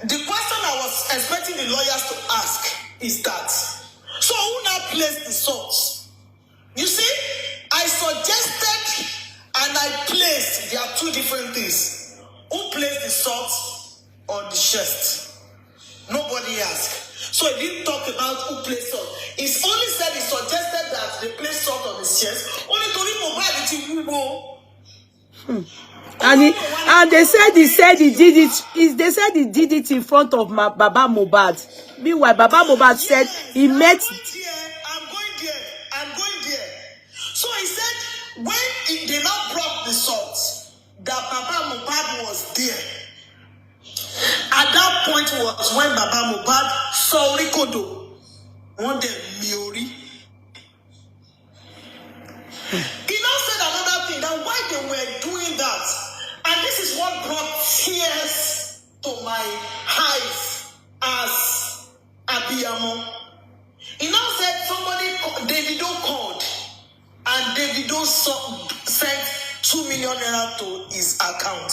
The question I was expecting the lawyers to ask is that, so who now placed the salt? You see, I suggested and I placed, there are two different things. Who placed the salt on the chest? Nobody asked. So he didn't talk about who placed salt. He only said he suggested that they placed salt on his chest. Only to him and they said he did it. They said he did it in front of Baba Mohbad. Meanwhile, Baba Mohbad said he met. I'm going there. So he said when they now brought the salt, that Baba Mohbad was there. At that point was when Baba Mohbad saw Rikodo on the Miori. He now said another thing, that why they were doing that. And this is what brought tears to my eyes as Abiyamo. He now said Davido called, and Davido sent 2 million naira to his account.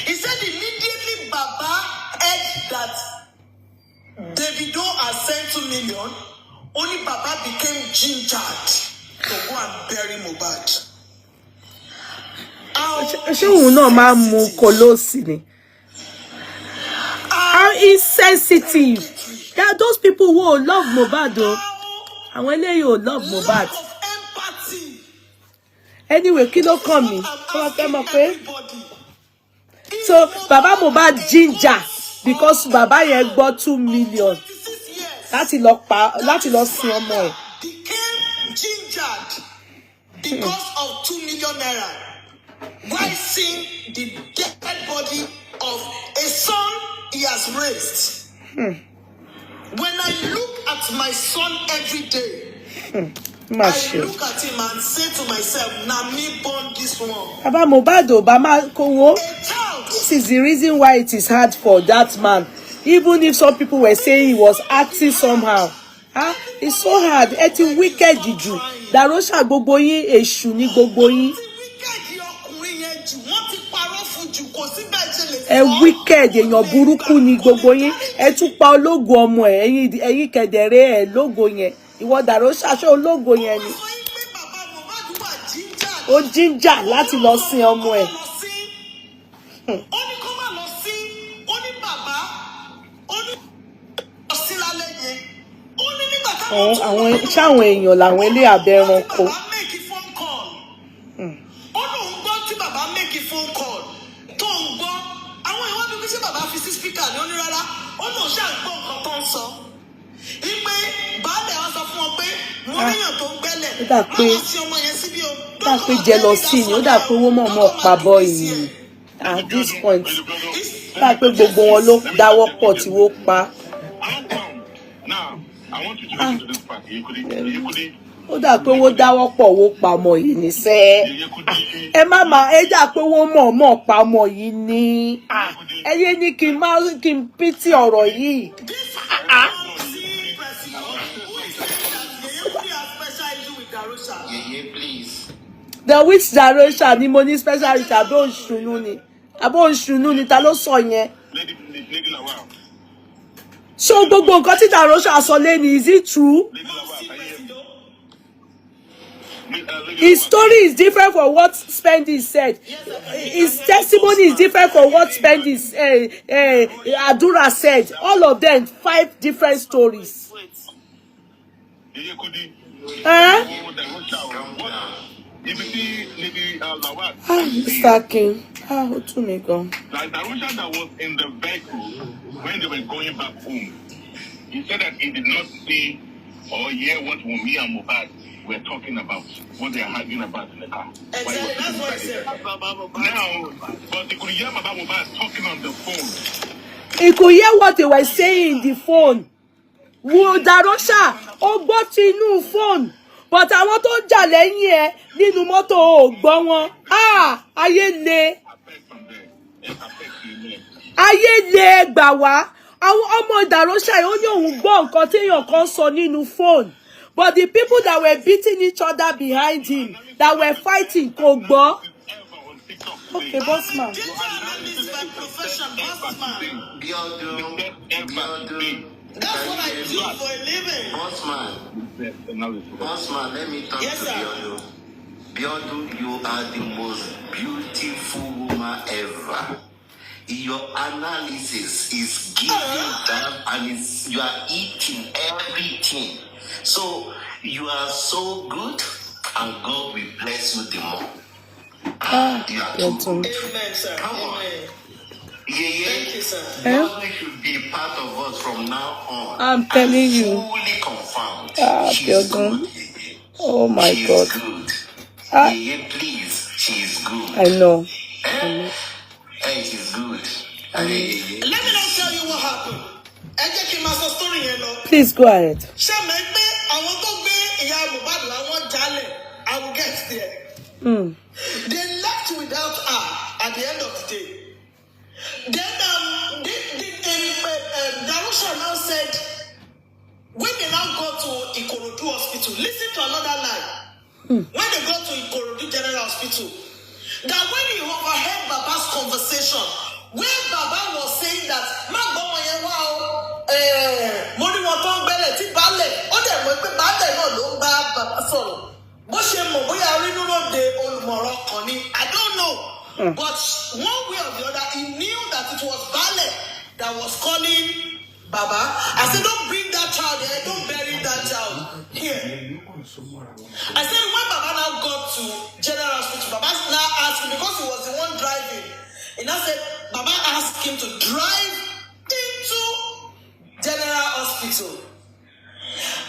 He said immediately Baba heard that Davido had sent 2 million, only Baba became gingered to go and bury Mohbad. How insensitive. There are those people who love Mohbad though. Àwọn eléyìí ò love Mohbad. Lack of empathy. Anyway, kí ló kàn mí? Wọ́n fẹ́ mọ̀ pé. Everybody. So Baba Mohbad ginger because Baba yẹn gbọ́ 2 million 26 years. láti lọ sin ọmọ ẹ̀. Became gingered because of 2 million naira. Why seeing the dead body of a son he has raised? When I look at my son every day, I look at him and say to myself, "Na me born this one." Baba Mohbad Obama Kowo. A child. This is the reason why it is hard for that man. Even if some people were saying he was acting somehow. It's so hard. Ẹ ti wicked jù. Darosha gbogbo yín èṣù ni gbogbo yín. Ẹ wicked èèyàn burúkú ni gbogbo yín. Ẹ tún pa ológo ọmọ ẹ̀ ẹ̀yin kẹ̀dẹ̀rẹ́ ẹ̀ lógo yẹn. Ìwọ Darosha ṣé ológo yẹn ni? Ó ginger láti lọ sin ọmọ ẹ̀. Àwọn ṣáwọn èèyàn làwọn ilé abẹ́ranko. Ó dà pé jealousy ni, ó dà pé owó mọ̀ọ́mọ̀ pa boy ni. At this point, ó dà pé gbogbo wọn ló dáwọ́ pọ̀ tí wọ́n pa. Ó dà pé owó dáwọ́ pọ̀ wó pa ọmọ yìí ní sẹ́. Ẹ má máa ẹ dà pé owó mọ̀ọ́mọ̀ pa ọmọ yìí ní. Ẹ yé ní kí n pítì ọ̀rọ̀ yìí. Yeye, please. The which Darosha ni mo ní special rich àbó òṣùnú ni. Àbó òṣùnú ni ta ló sọ yẹn. So gbogbo nǹkan tí Darosha sọ lẹ́ni, is it true? His story is different from what Spendi said. His testimony is different from what Spendi Adura said. All of them 5 different stories. Mr. King. Who to me go? Like Darosha that was in the vehicle when they were going back home, he said that he did not see or hear what Wunmi and Mohbad were talking about, what they are arguing about in the car. Exactly, that's what he said. Now, but he could hear about Mohbad talking on the phone. He could hear what they were saying in the phone. Wo Darosha, ó gbọ́ ti inú phone. But àwọn tó jà lẹ́yìn ẹ̀ nínú mọ́tò ò gbọ́ wọn. Ayé le. Ayé le gbà wá. Àwọn ọmọ Darosha ó ní òun gbọ́ nǹkan téèyàn kan sọ nínú phone. But the people that were beating each other behind him, that were fighting, kò gbọ́. Okay, boss man. That's what I do for a living. Boss man, let me talk to Biodo. Biodo, you are the most beautiful woman ever. Your analysis is giving that, and you are eating everything. So you are so good, and God will bless you the more. You are too good. Amen, sir. Come on. Amen. Yeye, Thank you, sir. God should be part of us from now on. I'm telling you. Fully confirmed. She's good. Yeye. Oh my She's God. good. Yeye, please. She's good. I know. Hey, she's good. Let me not tell you what happened. Ẹ jẹ́ kí n máa sọ story yẹn lọ. Please go ahead. Ṣé mi pé àwọn tó gbé ìyá Mohbad làwọn jalè? I will get there. They left without her at the end of the day. Then Darosha now said, when they now go to Ikorodu Hospital, listen to another line. When they go to Ikorodu General Hospital, that when he overheard Baba's conversation, where Baba was saying that, money wọn tó ń gbẹ́lẹ̀ tí baálẹ̀ ó dẹ̀ mọ̀ pé baálẹ̀ náà ló ń bá Baba sọ̀rọ̀. Bó ṣe mọ̀ bóyá rínú lóde olùmọ̀ràn kan ni, I don't know. But one way or the other, he knew that it was baálẹ̀ that was calling Baba. I said, don't bring that child here, don't bury that child here. I said when Baba now got to General Hospital, Baba now asked him, because he was the one driving, and I said Baba asked him to drive into General Hospital.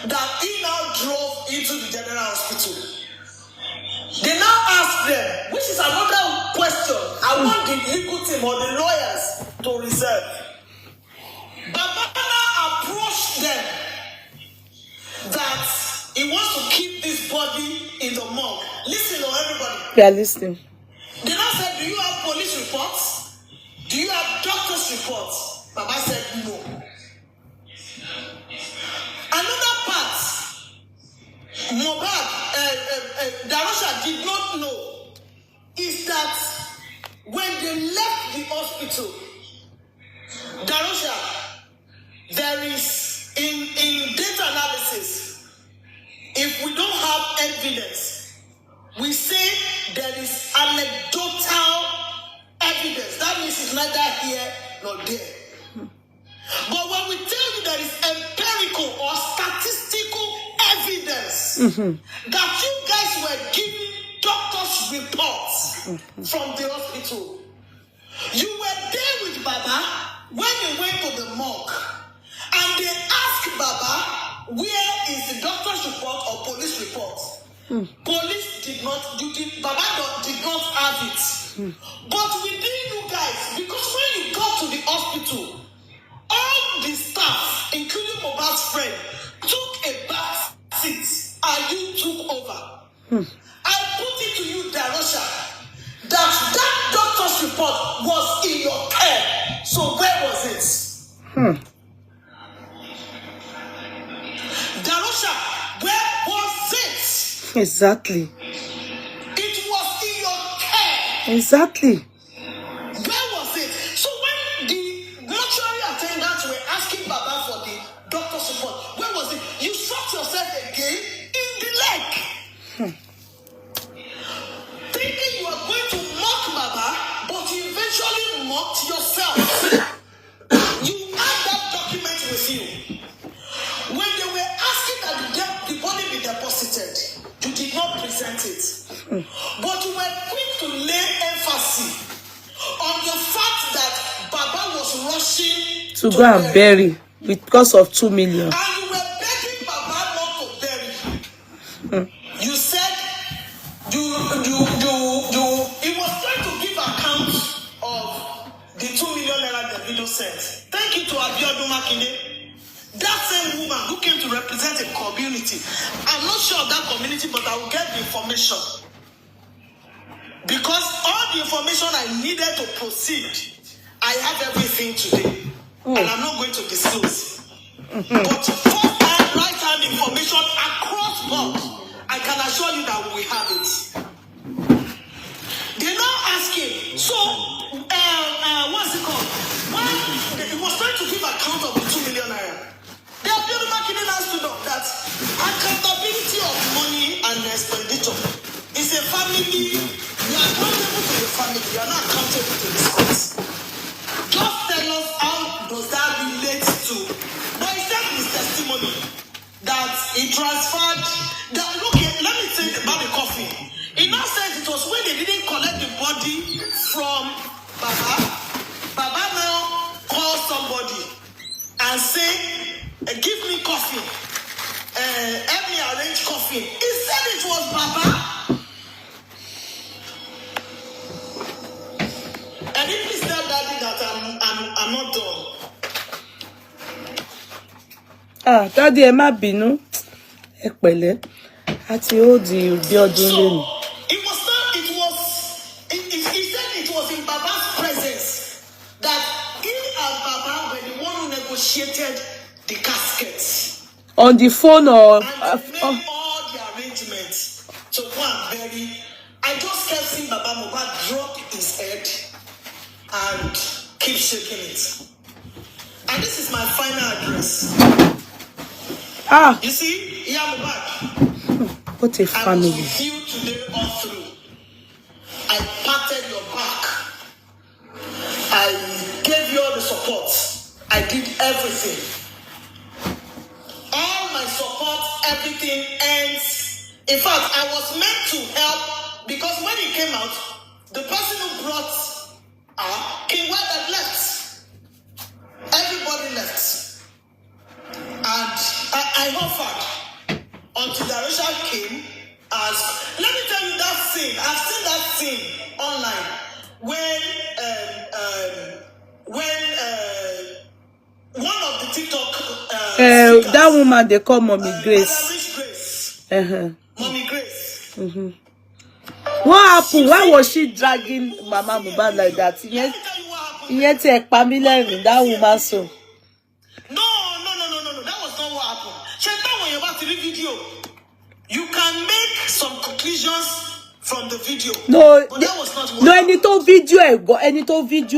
That he now drove into the General Hospital. They now asked them, which is another question I want the legal team or the lawyers to reserve. Baba now approached them that he wants to keep this body in the morgue. Listen to everybody. We are listening. They now said, do you have police reports? Do you have doctor's reports? Baba said no. Another part, Mohbad, Darosha did not know, is that when they left the hospital, Darosha, there is, in data analysis, if we don't have evidence, we say there is anecdotal evidence. That means it's neither here nor there. But when we tell you there is empirical or statistical evidence that you guys were giving doctors' reports from the hospital, you were there with Baba when they went to the morgue, and they asked Baba, where is the doctor's report or police report? Police did not, Baba did not have it. But within you guys, because when you got to the hospital, all the staff, including Mohbad's friend, took a back seat and you took over. I put it to you, Darosha, that doctor's report was in your care. So where was it? Darosha, where was it? Exactly. It was in your care. Exactly. Where was it? So when the mortuary attendants were asking Baba for the doctor's report, where was it? You shot yourself again in the leg. Thinking you are going to mock Baba, but you eventually mocked yourself. You had that document with you. When they were asking that the body be deposited, you did not present it. But you were quick to lay emphasis on the fact that Baba was rushing to go and bury because of 2 million. And you were begging Baba not to bury. You said he was trying to give account of the 2 million naira the video sent. Thank you to Abiodun Makinde. That same woman who came to represent a community. I'm not sure of that community, but I will get the information. Because all the information I needed to proceed, I have everything today. And I'm not going to disclose. But first-hand, right-hand information across board, I can assure you that we will have it. They're now asking, so, what's it called? When he was trying to give account of the 2 million naira, the Abiodun Makinde has to know that accountability of money and expenditure is a family. You are accountable to the family. You are not accountable to the courts. Just tell us how does that relate to. But he said his testimony that he transferred. That, okay, let me say about the coffee. He now said it was when they didn't collect the body from Baba. Baba now called somebody and say, give me coffee. Help me arrange coffee. He said it was Baba. And if please tell Daddy that I'm not done. Daddy, ẹ má bínú. Ẹ pẹ̀lẹ́. Àti ó di bí ọdún lẹ́nu. He said it was in Baba's presence that he and Baba were the one who negotiated the casket. On the phone or... And they made all the arrangements to go and bury. I just kept seeing Baba Mohbad drop his head and keep shaking it. And this is my final address. You see, here Mohbad. What a family. I was with you today all through. I patted your back. I gave you all the support. I did everything. All my support, everything ends In fact, I was meant to help because when he came out, the person who brought King Webber left. Everybody left. And I offered until Darosha came as, let me tell you that scene. I've seen that scene online when one of the TikTok that woman they call Mommy Grace. Mommy Grace. What happened? Why was she dragging Mama Mohbad like that? Yet that woman so. No. That was not what happened. Check that when you're about to read video. You can make some conclusions from the video. No, but that was not what no, any to video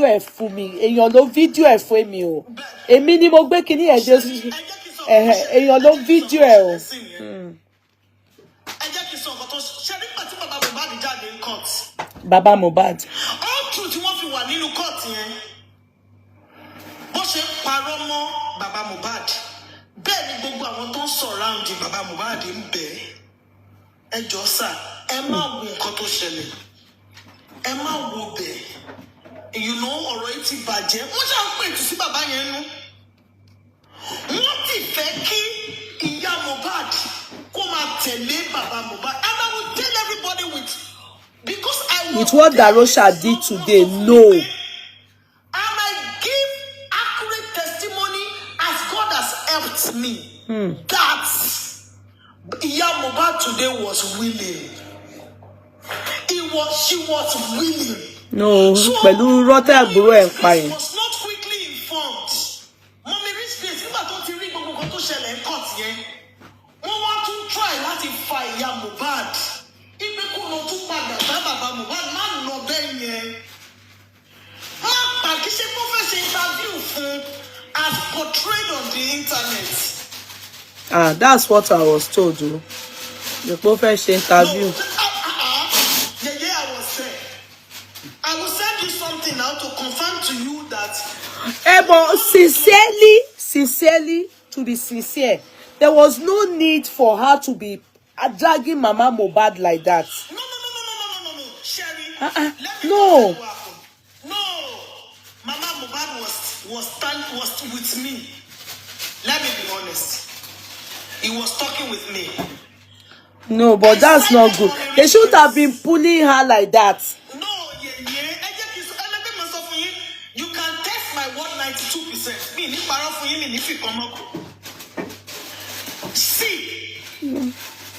ẹ fún mi. Èyàn ló video ẹ fún mi o. Èmi ni mo gbé kíní ẹ dé. Èyàn ló video ẹ o. Baba Mohbad. All truth you want to wà nínú court yẹn. Bó ṣe parọ́ mọ́ Baba Mohbad. Bẹ́ẹ̀ ni gbogbo àwọn tó ń surround Baba Mohbad ń bẹ̀. Ẹ jọ̀ọ́ sà, ẹ má wo nǹkan tó ṣẹlẹ̀. Ẹ má wo bẹ̀. You know ọ̀rọ̀ yìí ti bàjẹ́. Wọ́n ṣáà ń pè tù sí bàbá yẹn nú. Wọ́n ti fẹ́ kí ìyá Mohbad kó máa tẹ̀lé Baba Mohbad. And I will tell everybody because I with what Darosha did today, no. And I give accurate testimony as God has helped me. That Iya Mohbad today was willing. She was willing. No, pẹ̀lú rọ́tẹ̀ àbúrò ẹ̀ pa yẹn. Was not quickly informed. Mommy reach place nígbà tó ti rí gbogbo nǹkan tó ṣẹlẹ̀ ń court yẹn. Wọ́n wá tún try láti fa Iya Mohbad. Ipe kò lọ tún padà bá Baba Mohbad má lọ bẹ́ẹ̀ yẹn. Má pàkí ṣe kó fẹ́ ṣe interview fún as portrayed on the internet. That's what I was told. The professional interview. Yeye, I was there. I will send you something now to confirm to you that. But sincerely, to be sincere, there was no need for her to be dragging Mama Mohbad like that. No. Sherry, no. No. Mama Mohbad was with me. Let me be honest. He was talking with me. No, but that's not good. They should have been pulling her like that. No, you can test my 192%. Me, ni para fún yín, ni fi come up. See.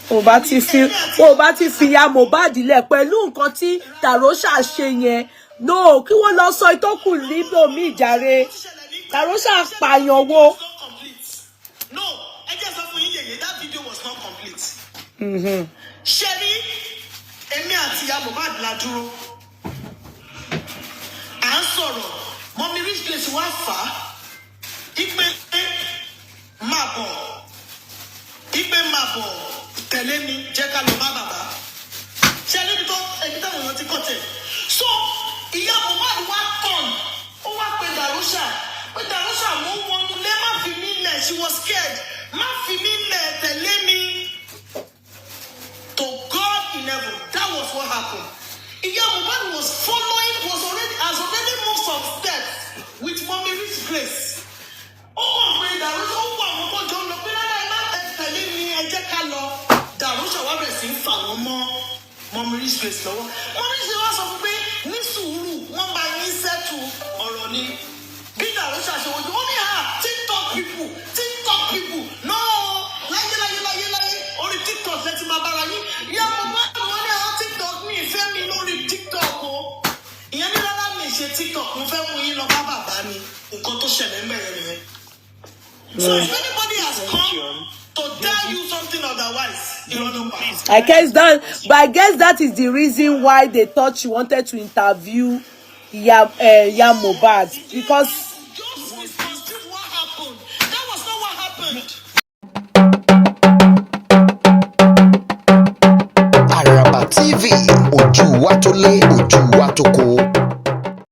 Ó bá ti fi ya Mohbad lẹ̀ pẹ̀lú nǹkan tí Darosha ṣe yẹn. No, kí wọ́n lọ sọ ìtókù níbo mi jàre. Darosha pààyàn wo. No, I just have for you, that video was not complete. Sherry, èmi àti Iya Mohbad la dúró. À ń sọ̀rọ̀, Mommy reach place wá fà á. Ipe máa bọ̀, tẹ̀lé mi, jẹ́ ká lọ bá bàbá. Sherry bí tó ẹbí táwọn èèyàn ti kọ́ tẹ̀. So, Iya Mohbad wá tọ̀n, ó wá pe Darosha. Pé Darosha mo ń wọnú lé, má fi mí lẹ̀, she was scared. Má fi mí lẹ̀, tẹ̀lé mi. To God in heaven, that was what happened. Iya Mohbad has already moved some steps with Mommy Rich Grace. Oh, when Darosha, John, telling me, I just can't love Darosha. What we're seeing, Mommy Rich Grace, Mommy Rich Grace of me, Nisuru, one by me settle or only. Be Darosha, so we only have TikTok people. No, only TikTok, let's my barani. Yeah, Mama, TikTok me, family only TikTok. Ìyẹn ní rárá mi ṣe TikTok, mo fẹ́ mú yín lọ bá bàbá mi. Nǹkan tó ṣẹlẹ̀ ń bẹ̀rẹ̀ nìyẹn. So if anybody has come to tell you something otherwise, you don't know. I guess that is the reason why they thought she wanted to interview Ya Mohbad, because just misconstrued what happened. That was not what happened. Araba TV, ojú wa tó lé, ojú wa tó kó.